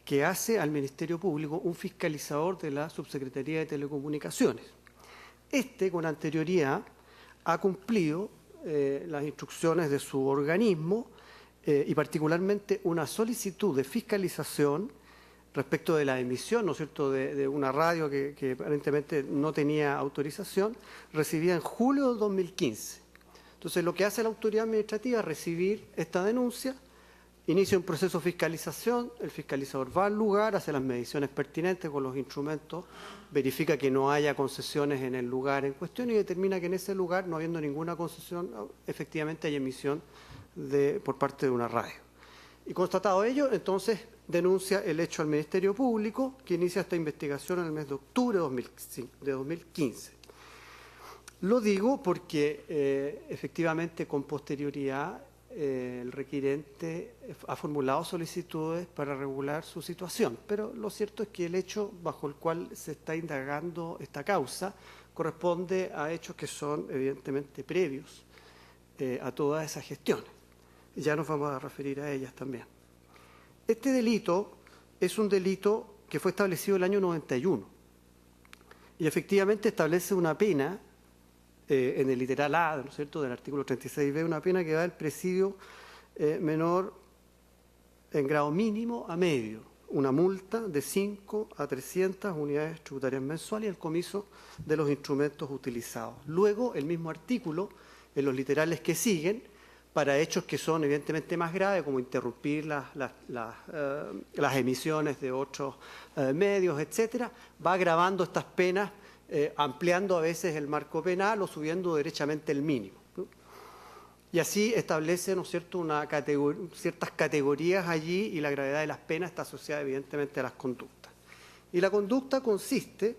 que hace al Ministerio Público un fiscalizador de la Subsecretaría de Telecomunicaciones. Con anterioridad, ha cumplido las instrucciones de su organismo y particularmente una solicitud de fiscalización respecto de la emisión, ¿no es cierto?, de una radio que aparentemente no tenía autorización, recibida en julio de 2015. Entonces, lo que hace la autoridad administrativa es recibir esta denuncia, inicia un proceso de fiscalización, el fiscalizador va al lugar, hace las mediciones pertinentes con los instrumentos, verifica que no haya concesiones en el lugar en cuestión y determina que en ese lugar, no habiendo ninguna concesión, efectivamente hay emisión por parte de una radio. Y constatado ello, entonces denuncia el hecho al Ministerio Público, que inicia esta investigación en el mes de octubre de 2015. Lo digo porque efectivamente con posterioridad el requirente ha formulado solicitudes para regular su situación, pero lo cierto es que el hecho bajo el cual se está indagando esta causa corresponde a hechos que son evidentemente previos a todas esas gestiones. Ya nos vamos a referir a ellas también. Este delito es un delito que fue establecido el año 91 y efectivamente establece una pena en el literal A, ¿no es cierto?, del artículo 36b, una pena que va del presidio menor en grado mínimo a medio, una multa de 5 a 300 unidades tributarias mensuales y el comiso de los instrumentos utilizados. Luego, el mismo artículo, en los literales que siguen, para hechos que son evidentemente más graves, como interrumpir las emisiones de otros medios, etcétera, va agravando estas penas, ampliando a veces el marco penal o subiendo derechamente el mínimo, ¿no? Y así establece, ¿no es cierto?, ciertas categorías allí y la gravedad de las penas está asociada evidentemente a las conductas. Y la conducta consiste,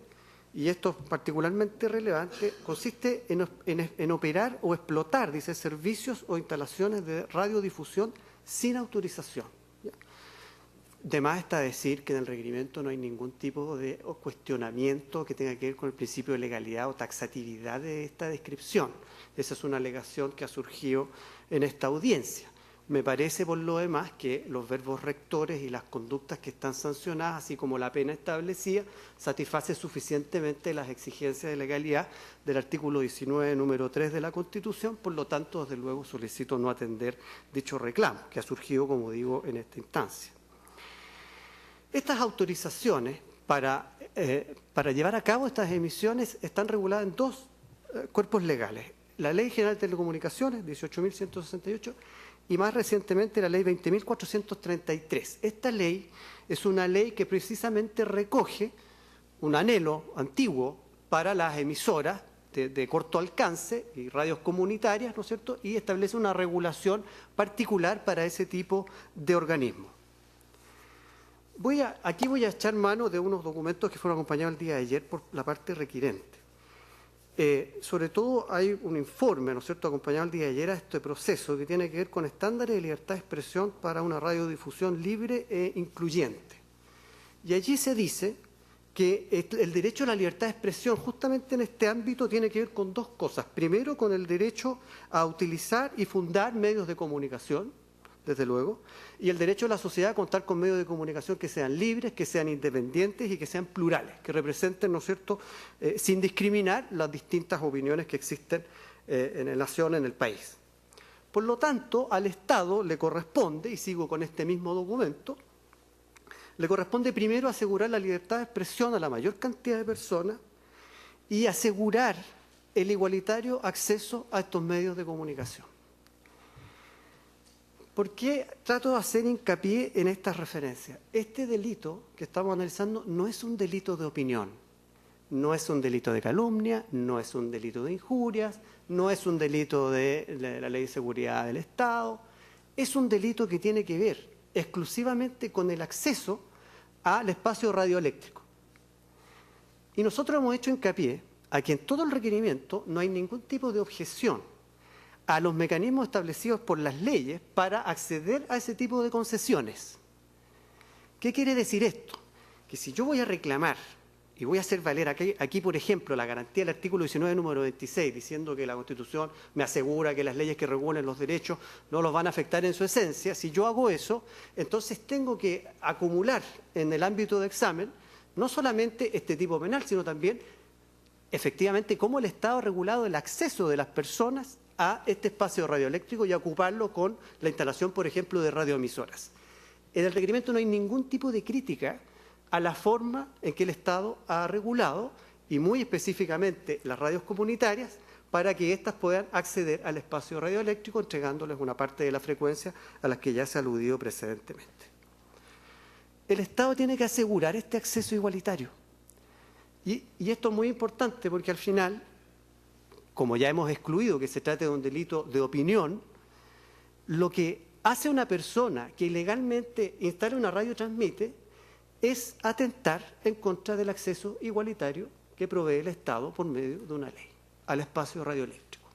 y esto es particularmente relevante, consiste en operar o explotar, dice, servicios o instalaciones de radiodifusión sin autorización. De más está decir que en el requerimiento no hay ningún tipo de cuestionamiento que tenga que ver con el principio de legalidad o taxatividad de esta descripción. Esa es una alegación que ha surgido en esta audiencia. Me parece, por lo demás, que los verbos rectores y las conductas que están sancionadas, así como la pena establecida, satisface suficientemente las exigencias de legalidad del artículo 19, número 3 de la Constitución. Por lo tanto, desde luego, solicito no atender dicho reclamo, que ha surgido, como digo, en esta instancia. Estas autorizaciones para llevar a cabo estas emisiones están reguladas en dos cuerpos legales. La Ley General de Telecomunicaciones, 18.168, y más recientemente la Ley 20.433. Esta ley es una ley que precisamente recoge un anhelo antiguo para las emisoras de corto alcance y radios comunitarias, ¿no es cierto?, y establece una regulación particular para ese tipo de organismos. Aquí voy a echar mano de unos documentos que fueron acompañados el día de ayer por la parte requirente. Sobre todo hay un informe, ¿no es cierto?, acompañado el día de ayer a este proceso que tiene que ver con estándares de libertad de expresión para una radiodifusión libre e incluyente. Y allí se dice que el derecho a la libertad de expresión justamente en este ámbito tiene que ver con dos cosas. Primero, con el derecho a utilizar y fundar medios de comunicación, desde luego, y el derecho de la sociedad a contar con medios de comunicación que sean libres, que sean independientes y que sean plurales, que representen, ¿no es cierto?, sin discriminar las distintas opiniones que existen en la nación, en el país. Por lo tanto, al Estado le corresponde, y sigo con este mismo documento, le corresponde primero asegurar la libertad de expresión a la mayor cantidad de personas y asegurar el igualitario acceso a estos medios de comunicación. ¿Por qué trato de hacer hincapié en estas referencias? Este delito que estamos analizando no es un delito de opinión, no es un delito de calumnia, no es un delito de injurias, no es un delito de la Ley de Seguridad del Estado, es un delito que tiene que ver exclusivamente con el acceso al espacio radioeléctrico. Y nosotros hemos hecho hincapié a que en todo el requerimiento no hay ningún tipo de objeción a los mecanismos establecidos por las leyes para acceder a ese tipo de concesiones. ¿Qué quiere decir esto? Que si yo voy a reclamar y voy a hacer valer aquí, por ejemplo, la garantía del artículo 19, número 26, diciendo que la Constitución me asegura que las leyes que regulen los derechos no los van a afectar en su esencia, si yo hago eso, entonces tengo que acumular en el ámbito de examen no solamente este tipo penal, sino también, efectivamente, cómo el Estado ha regulado el acceso de las personas a este espacio radioeléctrico y a ocuparlo con la instalación, por ejemplo, de radioemisoras. En el requerimiento no hay ningún tipo de crítica a la forma en que el Estado ha regulado, y muy específicamente las radios comunitarias, para que éstas puedan acceder al espacio radioeléctrico, entregándoles una parte de la frecuencia a las que ya se ha aludido precedentemente. El Estado tiene que asegurar este acceso igualitario. Y esto es muy importante porque al final, como ya hemos excluido que se trate de un delito de opinión, lo que hace una persona que ilegalmente instala una radio y transmite es atentar en contra del acceso igualitario que provee el Estado por medio de una ley al espacio radioeléctrico.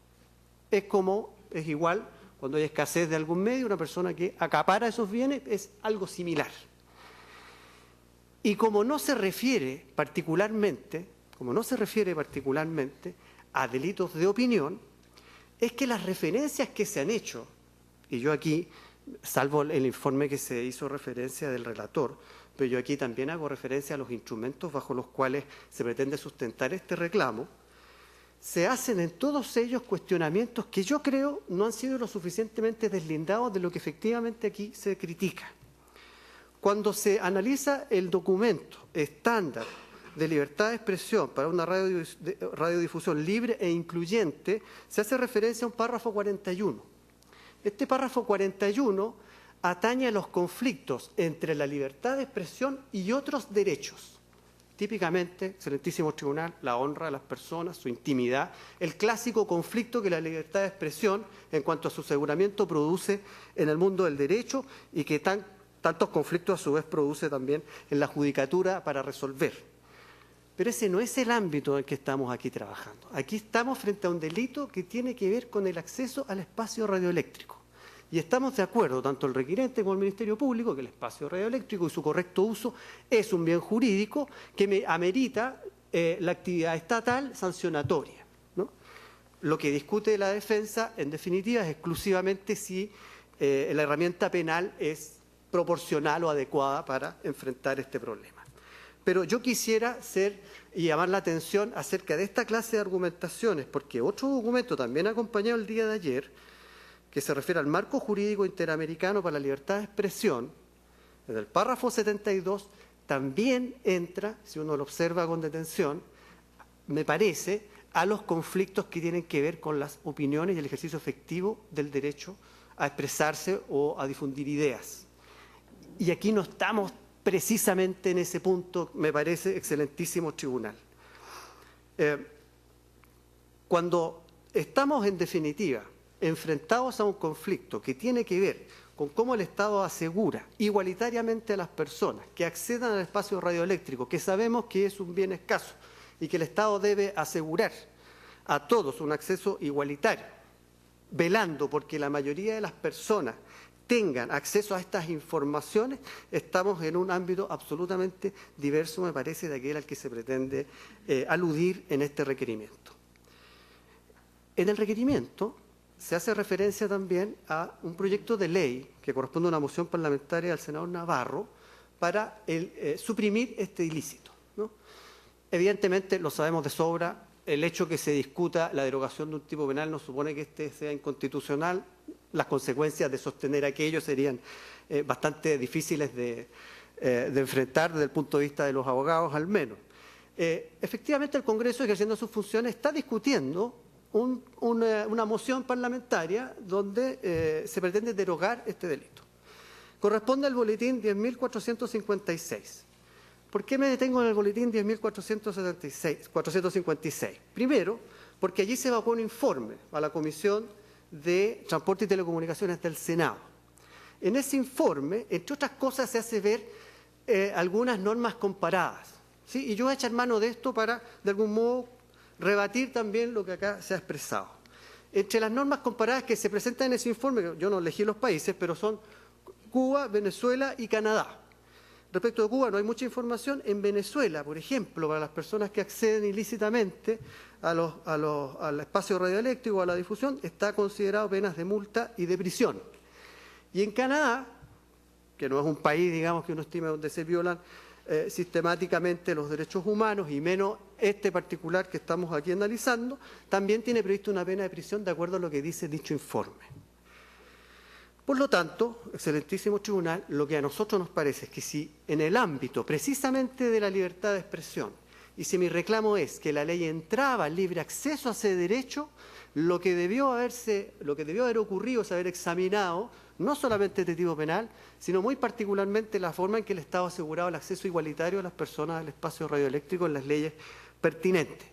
Es igual cuando hay escasez de algún medio, una persona que acapara esos bienes es algo similar. Y como no se refiere particularmente a delitos de opinión, es que las referencias que se han hecho, y yo aquí, salvo el informe que se hizo referencia del relator, pero yo aquí también hago referencia a los instrumentos bajo los cuales se pretende sustentar este reclamo, se hacen en todos ellos cuestionamientos que yo creo no han sido lo suficientemente deslindados de lo que efectivamente aquí se critica. Cuando se analiza el documento estándar de libertad de expresión para una radiodifusión libre e incluyente, se hace referencia a un párrafo 41. Este párrafo 41 atañe a los conflictos entre la libertad de expresión y otros derechos. Típicamente, excelentísimo tribunal, la honra de las personas, su intimidad, el clásico conflicto que la libertad de expresión, en cuanto a su aseguramiento, produce en el mundo del derecho y que tan tantos conflictos a su vez produce también en la judicatura para resolver. Pero ese no es el ámbito en el que estamos aquí trabajando. Aquí estamos frente a un delito que tiene que ver con el acceso al espacio radioeléctrico. Y estamos de acuerdo, tanto el requirente como el Ministerio Público, que el espacio radioeléctrico y su correcto uso es un bien jurídico que amerita la actividad estatal sancionatoria, ¿no? Lo que discute la defensa, en definitiva, es exclusivamente si la herramienta penal es proporcional o adecuada para enfrentar este problema. Pero yo quisiera llamar la atención acerca de esta clase de argumentaciones, porque otro documento también acompañado el día de ayer, que se refiere al marco jurídico interamericano para la libertad de expresión, en el párrafo 72, también entra, si uno lo observa con detención, me parece, a los conflictos que tienen que ver con las opiniones y el ejercicio efectivo del derecho a expresarse o a difundir ideas. Y aquí no estamos precisamente en ese punto, me parece, excelentísimo tribunal. Cuando estamos, en definitiva, enfrentados a un conflicto que tiene que ver con cómo el Estado asegura igualitariamente a las personas que accedan al espacio radioeléctrico, que sabemos que es un bien escaso y que el Estado debe asegurar a todos un acceso igualitario, velando porque la mayoría de las personas tengan acceso a estas informaciones, estamos en un ámbito absolutamente diverso, me parece, de aquel al que se pretende aludir en este requerimiento. En el requerimiento se hace referencia también a un proyecto de ley que corresponde a una moción parlamentaria del senador Navarro para suprimir este ilícito, ¿no? Evidentemente, lo sabemos de sobra, el hecho que se discuta la derogación de un tipo penal no supone que este sea inconstitucional. Las consecuencias de sostener aquello serían bastante difíciles de enfrentar desde el punto de vista de los abogados, al menos. Efectivamente, el Congreso, ejerciendo sus funciones, está discutiendo una moción parlamentaria donde se pretende derogar este delito. Corresponde al boletín 10.456. ¿Por qué me detengo en el boletín 10.456? Primero, porque allí se evacó un informe a la Comisión de Transporte y Telecomunicaciones del Senado. En ese informe, entre otras cosas, se hace ver algunas normas comparadas, ¿sí? Y yo voy a echar mano de esto para, de algún modo, rebatir también lo que acá se ha expresado. Entre las normas comparadas que se presentan en ese informe, yo no elegí los países, pero son Cuba, Venezuela y Canadá. Respecto de Cuba no hay mucha información. En Venezuela, por ejemplo, para las personas que acceden ilícitamente al espacio radioeléctrico o a la difusión, está considerado penas de multa y de prisión. Y en Canadá, que no es un país, digamos, que uno estima donde se violan sistemáticamente los derechos humanos, y menos este particular que estamos aquí analizando, también tiene previsto una pena de prisión de acuerdo a lo que dice dicho informe. Por lo tanto, excelentísimo tribunal, lo que a nosotros nos parece es que si en el ámbito precisamente de la libertad de expresión, y si mi reclamo es que la ley entraba al libre acceso a ese derecho, lo que debió haber ocurrido es haber examinado no solamente este tipo penal, sino muy particularmente la forma en que el Estado ha asegurado el acceso igualitario a las personas al espacio radioeléctrico en las leyes pertinentes.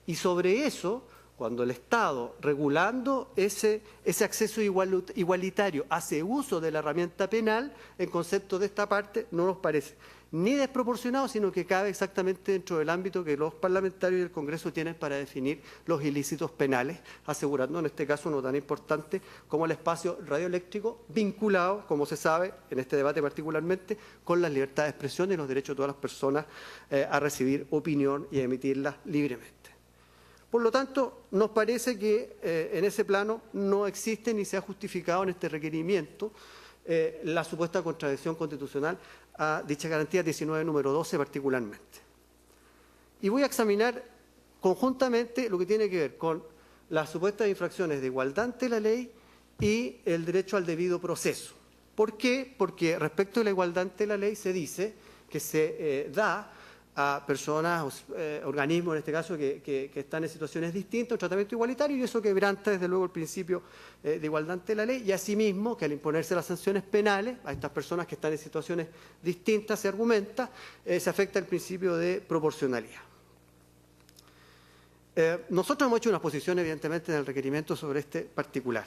Y sobre eso, cuando el Estado, regulando ese acceso igualitario, hace uso de la herramienta penal, en concepto de esta parte, no nos parece ni desproporcionado, sino que cabe exactamente dentro del ámbito que los parlamentarios y el Congreso tienen para definir los ilícitos penales, asegurando en este caso uno tan importante como el espacio radioeléctrico, vinculado, como se sabe, en este debate particularmente, con la libertad de expresión y los derechos de todas las personas a recibir opinión y a emitirla libremente. Por lo tanto, nos parece que en ese plano no existe ni se ha justificado en este requerimiento la supuesta contradicción constitucional a dicha garantía 19, número 12 particularmente. Y voy a examinar conjuntamente lo que tiene que ver con las supuestas infracciones de igualdad ante la ley y el derecho al debido proceso. ¿Por qué? Porque respecto de la igualdad ante la ley se dice que se da a personas, organismos en este caso, que están en situaciones distintas, un tratamiento igualitario, y eso quebranta desde luego el principio de igualdad ante la ley, y asimismo que al imponerse las sanciones penales a estas personas que están en situaciones distintas, se argumenta, se afecta el principio de proporcionalidad. Nosotros hemos hecho una exposición, evidentemente, en el requerimiento sobre este particular,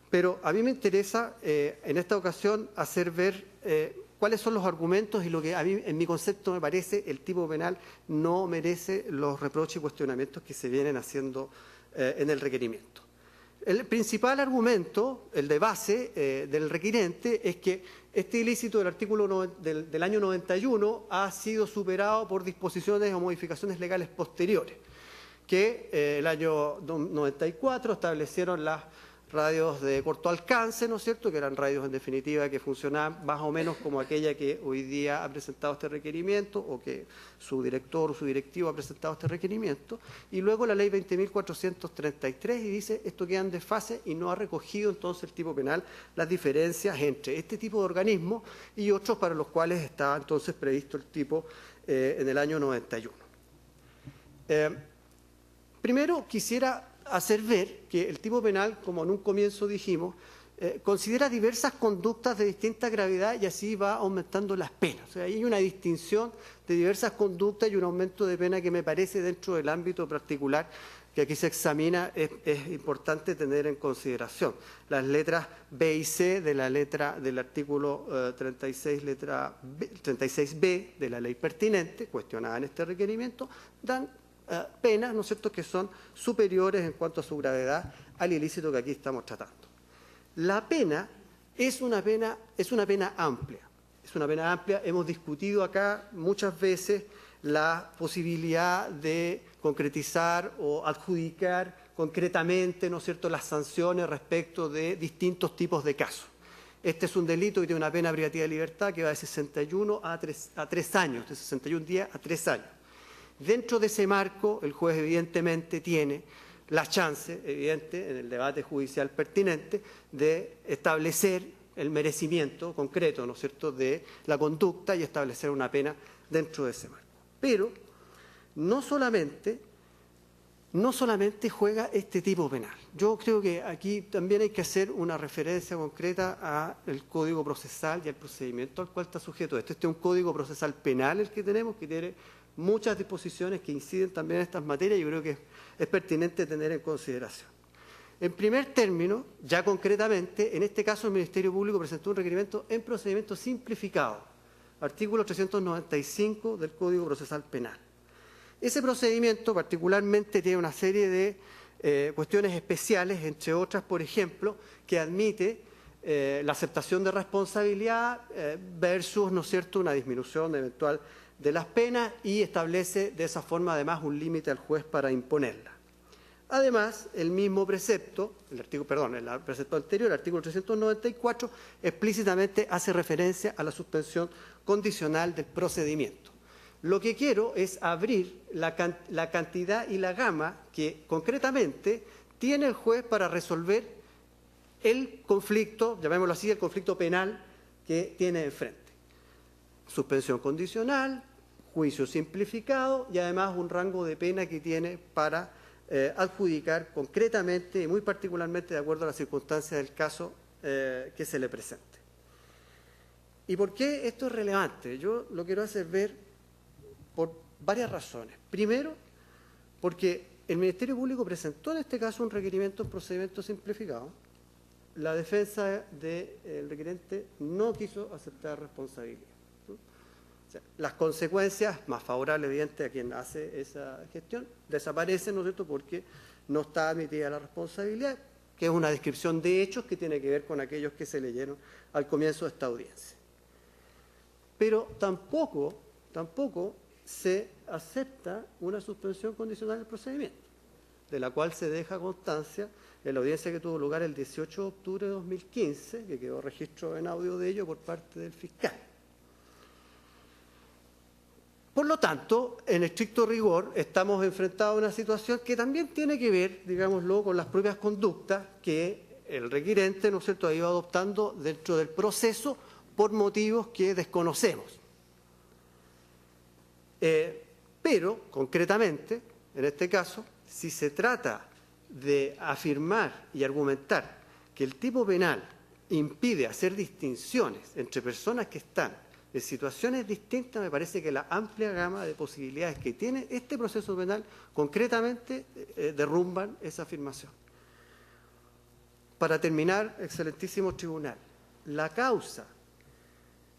Pero a mí me interesa en esta ocasión hacer ver cuáles son los argumentos y lo que a mí, en mi concepto, me parece el tipo penal no merece los reproches y cuestionamientos que se vienen haciendo en el requerimiento. El principal argumento, el de base del requirente, es que este ilícito del artículo del año 91 ha sido superado por disposiciones o modificaciones legales posteriores, que el año 94 establecieron las radios de corto alcance, ¿no es cierto?, que eran radios en definitiva que funcionaban más o menos como aquella que hoy día ha presentado este requerimiento o que su director o su directivo ha presentado este requerimiento, y luego la ley 20.433 y dice esto queda en desfase y no ha recogido entonces el tipo penal las diferencias entre este tipo de organismos y otros para los cuales estaba entonces previsto el tipo en el año 91. Primero quisiera hacer ver que el tipo penal, como en un comienzo dijimos, considera diversas conductas de distinta gravedad y así va aumentando las penas. O sea, hay una distinción de diversas conductas y un aumento de pena que me parece dentro del ámbito particular que aquí se examina es importante tener en consideración. Las letras B y C de la letra del artículo 36b de la ley pertinente, cuestionada en este requerimiento, dan penas, ¿no es cierto?, que son superiores en cuanto a su gravedad al ilícito que aquí estamos tratando. La pena es una pena amplia. Es una pena amplia. Hemos discutido acá muchas veces la posibilidad de concretizar o adjudicar concretamente, ¿no es cierto?, las sanciones respecto de distintos tipos de casos. Este es un delito que tiene una pena privativa de libertad que va de 61 a 3 años, de 61 días a 3 años. Dentro de ese marco, el juez evidentemente tiene la chance, evidente, en el debate judicial pertinente, de establecer el merecimiento concreto, ¿no es cierto?, de la conducta y establecer una pena dentro de ese marco. Pero no solamente juega este tipo penal. Yo creo que aquí también hay que hacer una referencia concreta al Código Procesal y al procedimiento al cual está sujeto esto. Este es un Código Procesal Penal el que tenemos, que tiene muchas disposiciones que inciden también en estas materias y yo creo que es pertinente tener en consideración. En primer término, ya concretamente, en este caso el Ministerio Público presentó un requerimiento en procedimiento simplificado, artículo 395 del Código Procesal Penal. Ese procedimiento particularmente tiene una serie de cuestiones especiales, entre otras, por ejemplo, que admite la aceptación de responsabilidad versus, ¿no es cierto?, una disminución eventual de las penas y establece de esa forma además un límite al juez para imponerla. Además, el mismo precepto, el precepto anterior, el artículo 394, explícitamente hace referencia a la suspensión condicional del procedimiento. Lo que quiero es abrir la cantidad y la gama que concretamente tiene el juez para resolver el conflicto, llamémoslo así, el conflicto penal que tiene enfrente. Suspensión condicional, juicio simplificado y además un rango de pena que tiene para adjudicar concretamente y muy particularmente de acuerdo a las circunstancias del caso que se le presente. ¿Y por qué esto es relevante? Yo lo quiero hacer ver por varias razones. Primero, porque el Ministerio Público presentó en este caso un requerimiento en procedimiento simplificado. La defensa del requerente no quiso aceptar responsabilidad. O sea, las consecuencias más favorables, evidente, a quien hace esa gestión, desaparecen, ¿no es cierto?, porque no está admitida la responsabilidad, que es una descripción de hechos que tiene que ver con aquellos que se leyeron al comienzo de esta audiencia. Pero tampoco se acepta una suspensión condicional del procedimiento, de la cual se deja constancia en la audiencia que tuvo lugar el 18 de octubre de 2015, que quedó registro en audio de ello por parte del fiscal. Por lo tanto, en estricto rigor, estamos enfrentados a una situación que también tiene que ver, digámoslo, con las propias conductas que el requirente, ¿no es cierto?, ha ido adoptando dentro del proceso por motivos que desconocemos. Pero, concretamente, en este caso, si se trata de afirmar y argumentar que el tipo penal impide hacer distinciones entre personas que están en situaciones distintas, me parece que la amplia gama de posibilidades que tiene este proceso penal concretamente derrumban esa afirmación. para terminar, excelentísimo tribunal, la causa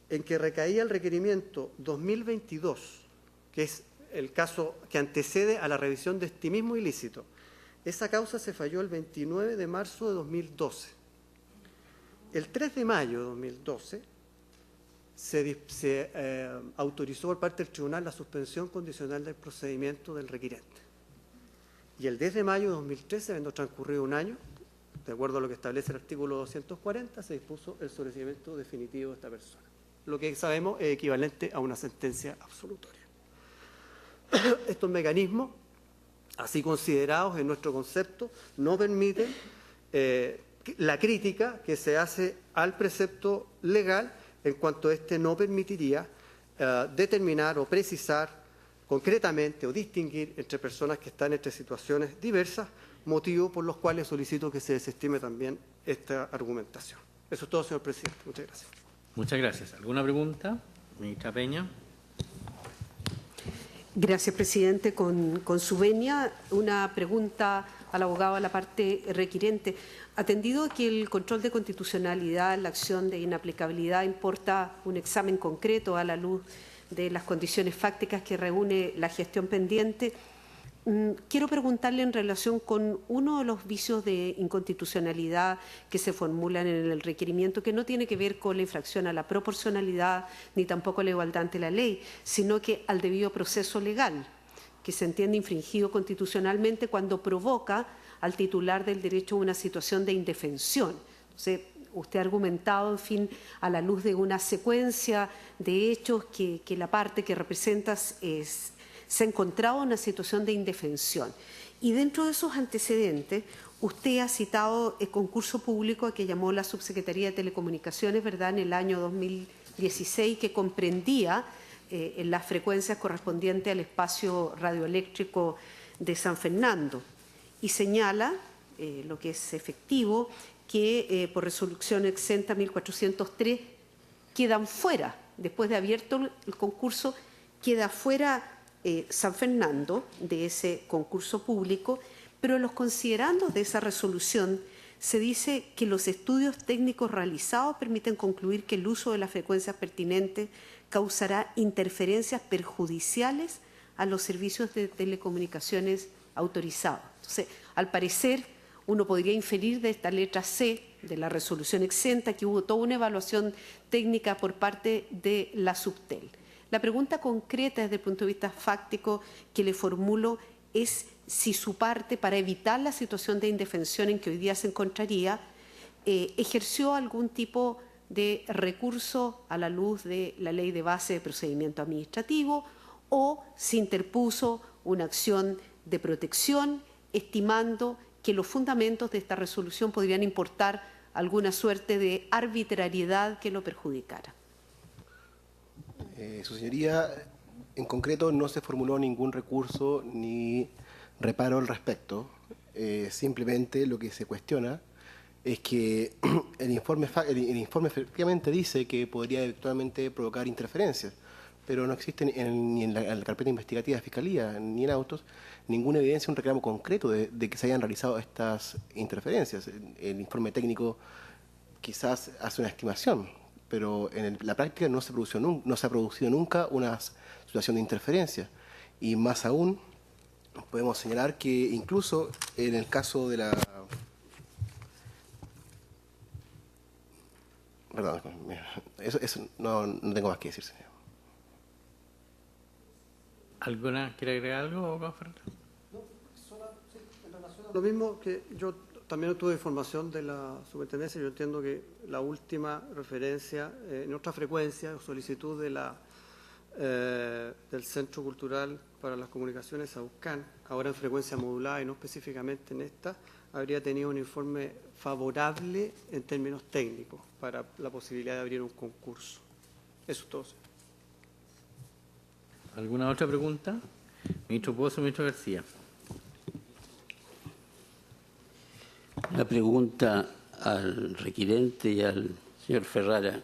en que recaía el requerimiento 2022, que es el caso que antecede a la revisión de este mismo ilícito, esa causa se falló el 29 de marzo de 2012. El 3 de mayo de 2012 se autorizó por parte del tribunal la suspensión condicional del procedimiento del requirente. Y el 10 de mayo de 2013, habiendo transcurrido un año, de acuerdo a lo que establece el artículo 240, se dispuso el sobreseimiento definitivo de esta persona. Lo que sabemos es equivalente a una sentencia absolutoria. Estos mecanismos, así considerados en nuestro concepto, no permiten la crítica que se hace al precepto legal, en cuanto éste no permitiría determinar o precisar concretamente o distinguir entre personas que están entre situaciones diversas, motivo por los cuales solicito que se desestime también esta argumentación. Eso es todo, señor presidente. Muchas gracias. Muchas gracias. ¿Alguna pregunta? Ministra Peña. Gracias, presidente. Con su venia, una pregunta al abogado de la parte requirente. Atendido que el control de constitucionalidad, la acción de inaplicabilidad, importa un examen concreto a la luz de las condiciones fácticas que reúne la gestión pendiente, quiero preguntarle en relación con uno de los vicios de inconstitucionalidad que se formulan en el requerimiento, que no tiene que ver con la infracción a la proporcionalidad ni tampoco a la igualdad ante la ley, sino que al debido proceso legal, que se entiende infringido constitucionalmente cuando provoca al titular del derecho a una situación de indefensión. Entonces, usted ha argumentado, en fin, a la luz de una secuencia de hechos que la parte que representas se ha encontrado en una situación de indefensión. Y dentro de esos antecedentes, usted ha citado el concurso público que llamó la Subsecretaría de Telecomunicaciones, ¿verdad?, en el año 2016, que comprendía en las frecuencias correspondientes al espacio radioeléctrico de San Fernando. Y señala, lo que es efectivo, que por resolución exenta 1403 quedan fuera, después de abierto el concurso, queda fuera San Fernando de ese concurso público, pero en los considerandos de esa resolución se dice que los estudios técnicos realizados permiten concluir que el uso de las frecuencias pertinentes causará interferencias perjudiciales a los servicios de telecomunicaciones autorizados. Entonces, al parecer, uno podría inferir de esta letra C de la resolución exenta que hubo toda una evaluación técnica por parte de la Subtel. La pregunta concreta desde el punto de vista fáctico que le formulo es si su parte, para evitar la situación de indefensión en que hoy día se encontraría, ejerció algún tipo de recurso a la luz de la Ley de Base de Procedimiento Administrativo o se interpuso una acción de protección, estimando que los fundamentos de esta resolución podrían importar alguna suerte de arbitrariedad que lo perjudicara. Su señoría, en concreto no se formuló ningún recurso ni reparo al respecto. Simplemente lo que se cuestiona es que el informe efectivamente dice que podría eventualmente provocar interferencias, pero no existe ni en la carpeta investigativa de Fiscalía ni en autos ninguna evidencia, un reclamo concreto de que se hayan realizado estas interferencias. El informe técnico quizás hace una estimación, pero en la práctica no se ha producido nunca una situación de interferencia. Y más aún, podemos señalar que incluso en el caso de la... Perdón, eso no tengo más que decir, señor. ¿Alguna quiere agregar algo, abogado Ferreira? No, sí, en relación a lo mismo que yo también tuve información de la superintendencia. Yo entiendo que la última referencia en otra frecuencia o solicitud de del Centro Cultural para las Comunicaciones, AUCAN, ahora en frecuencia modulada y no específicamente en esta, habría tenido un informe favorable en términos técnicos para la posibilidad de abrir un concurso. Eso es todo. ¿Alguna otra pregunta? Ministro Pozo, ministro García. La pregunta al requirente y al señor Ferrara.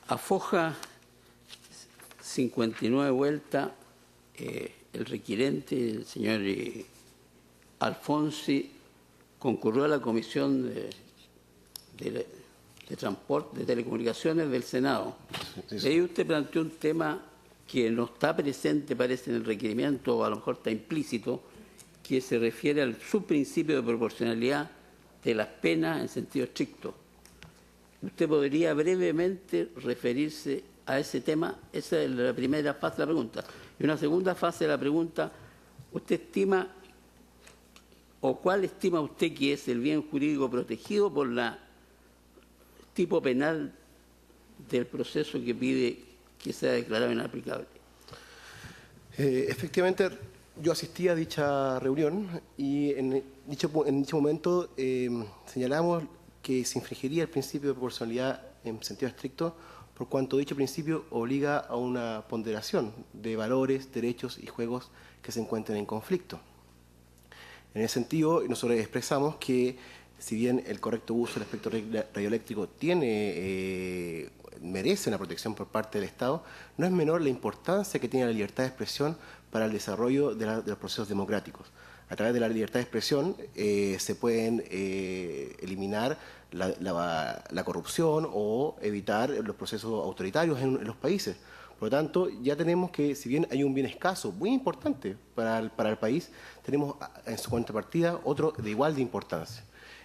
A foja 59 vueltas, el requirente, el señor Alfonsi, concurrió a la Comisión de Transporte, de Telecomunicaciones del Senado. Ahí usted planteó un tema que no está presente, parece, en el requerimiento, o a lo mejor está implícito, que se refiere al subprincipio de proporcionalidad de las penas en sentido estricto. ¿Usted podría brevemente referirse a ese tema? Esa es la primera fase de la pregunta. Y una segunda fase de la pregunta, ¿usted estima o cuál estima usted que es el bien jurídico protegido por la tipo penal del proceso que pide que sea declarado inaplicable? Efectivamente, yo asistí a dicha reunión y en dicho momento señalamos que se infringiría el principio de proporcionalidad en sentido estricto, por cuanto dicho principio obliga a una ponderación de valores, derechos y juegos que se encuentren en conflicto. En ese sentido, nosotros expresamos que, si bien el correcto uso del espectro radioeléctrico merece una protección por parte del Estado, no es menor la importancia que tiene la libertad de expresión para el desarrollo de los procesos democráticos. A través de la libertad de expresión se pueden eliminar la corrupción o evitar los procesos autoritarios en los países. Por lo tanto, ya tenemos que, si bien hay un bien escaso, muy importante para el país, tenemos en su contrapartida otro de igual de importancia.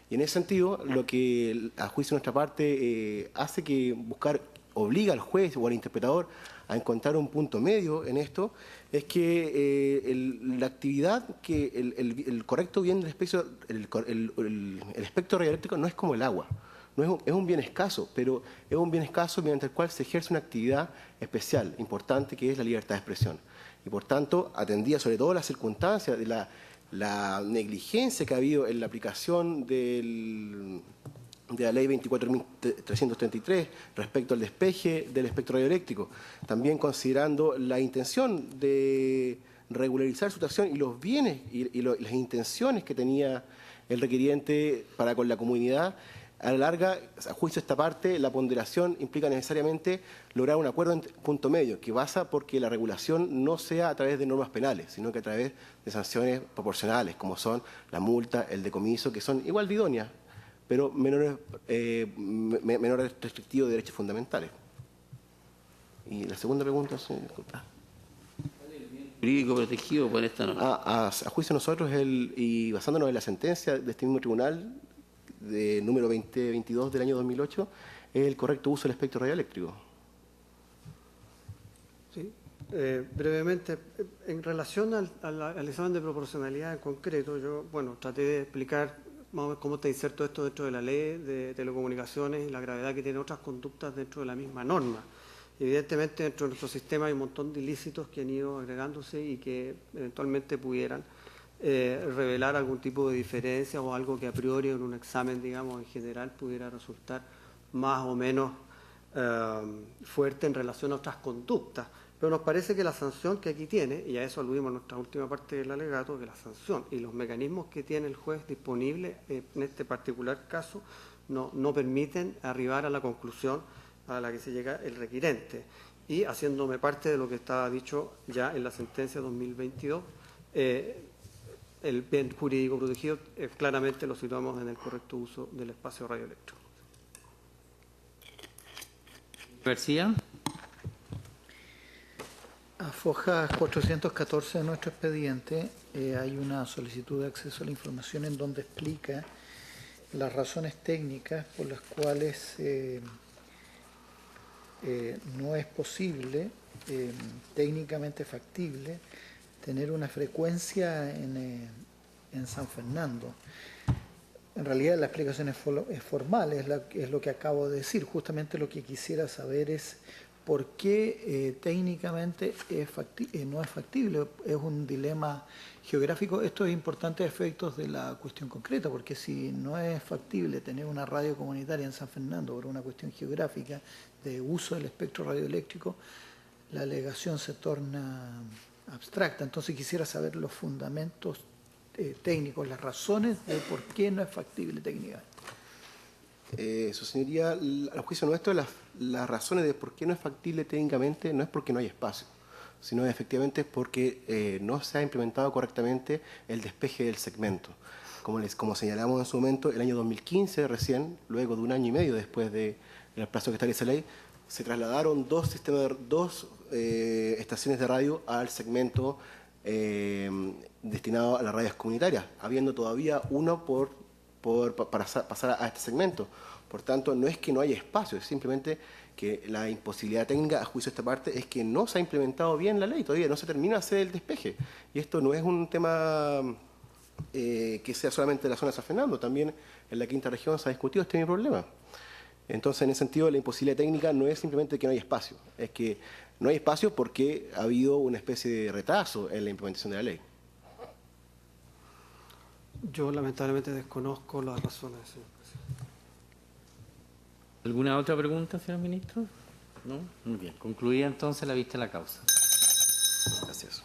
Y en ese sentido, lo que a juicio de nuestra parte hace que obliga al juez o al interpretador a encontrar un punto medio en esto, es que la actividad, que el correcto bien del espectro, el espectro radioeléctrico no es como el agua. Es un bien escaso, pero es un bien escaso mediante el cual se ejerce una actividad especial, importante, que es la libertad de expresión. Y por tanto, atendía sobre todo las circunstancias de la negligencia que ha habido en la aplicación de la ley 24.333 respecto al despeje del espectro radioeléctrico, también considerando la intención de regularizar su acción y los bienes y las intenciones que tenía el requiriente para con la comunidad. A la larga, a juicio de esta parte, la ponderación implica necesariamente lograr un acuerdo en punto medio, que basa porque la regulación no sea a través de normas penales, sino que a través de sanciones proporcionales, como son la multa, el decomiso, que son igual de idóneas, pero menos restrictivos de derechos fundamentales. Y la segunda pregunta, disculpa. Jurídico protegido por esta norma. A juicio de nosotros, y basándonos en la sentencia de este mismo tribunal, de número 2022 del año 2008, es el correcto uso del espectro radioeléctrico. Sí. Brevemente, en relación al examen de proporcionalidad en concreto, yo traté de explicar más o menos cómo está inserto esto dentro de la ley de telecomunicaciones y la gravedad que tienen otras conductas dentro de la misma norma. Evidentemente, dentro de nuestro sistema hay un montón de ilícitos que han ido agregándose y que eventualmente pudieran revelar algún tipo de diferencia o algo que a priori en un examen, digamos, en general pudiera resultar más o menos fuerte en relación a otras conductas. Pero nos parece que la sanción que aquí tiene, y a eso aludimos en nuestra última parte del alegato, que la sanción y los mecanismos que tiene el juez disponibles en este particular caso no permiten arribar a la conclusión a la que se llega el requirente. Y haciéndome parte de lo que estaba dicho ya en la sentencia 2022, el bien jurídico protegido claramente lo situamos en el correcto uso del espacio radioeléctrico. García. A foja 414 de nuestro expediente hay una solicitud de acceso a la información en donde explica las razones técnicas por las cuales no es posible, técnicamente factible, tener una frecuencia en San Fernando. En realidad la explicación es formal, es lo que acabo de decir. Justamente lo que quisiera saber es por qué técnicamente no es factible. Es un dilema geográfico. Esto es importante a efectos de la cuestión concreta, porque si no es factible tener una radio comunitaria en San Fernando por una cuestión geográfica de uso del espectro radioeléctrico, la alegación se torna abstracta. Entonces quisiera saber los fundamentos técnicos, las razones de por qué no es factible técnicamente. Su señoría, al juicio nuestro, las razones de por qué no es factible técnicamente no es porque no hay espacio, sino efectivamente porque no se ha implementado correctamente el despeje del segmento. Como señalamos en su momento, el año 2015 recién, luego de un año y medio después del plazo que establece la ley, se trasladaron dos estaciones de radio al segmento destinado a las radios comunitarias, habiendo todavía uno para pasar a este segmento. Por tanto, no es que no haya espacio, es simplemente que la imposibilidad técnica, a juicio de esta parte, es que no se ha implementado bien la ley, todavía no se termina de hacer el despeje. Y esto no es un tema que sea solamente de la zona de San Fernando, también en la quinta región se ha discutido este mismo problema. Entonces, en ese sentido, la imposibilidad técnica no es simplemente que no hay espacio, es que no hay espacio porque ha habido una especie de retraso en la implementación de la ley. Yo lamentablemente desconozco las razones, señor presidente. ¿Alguna otra pregunta, señor ministro? ¿No? Muy bien. Concluida entonces la vista de la causa. Gracias.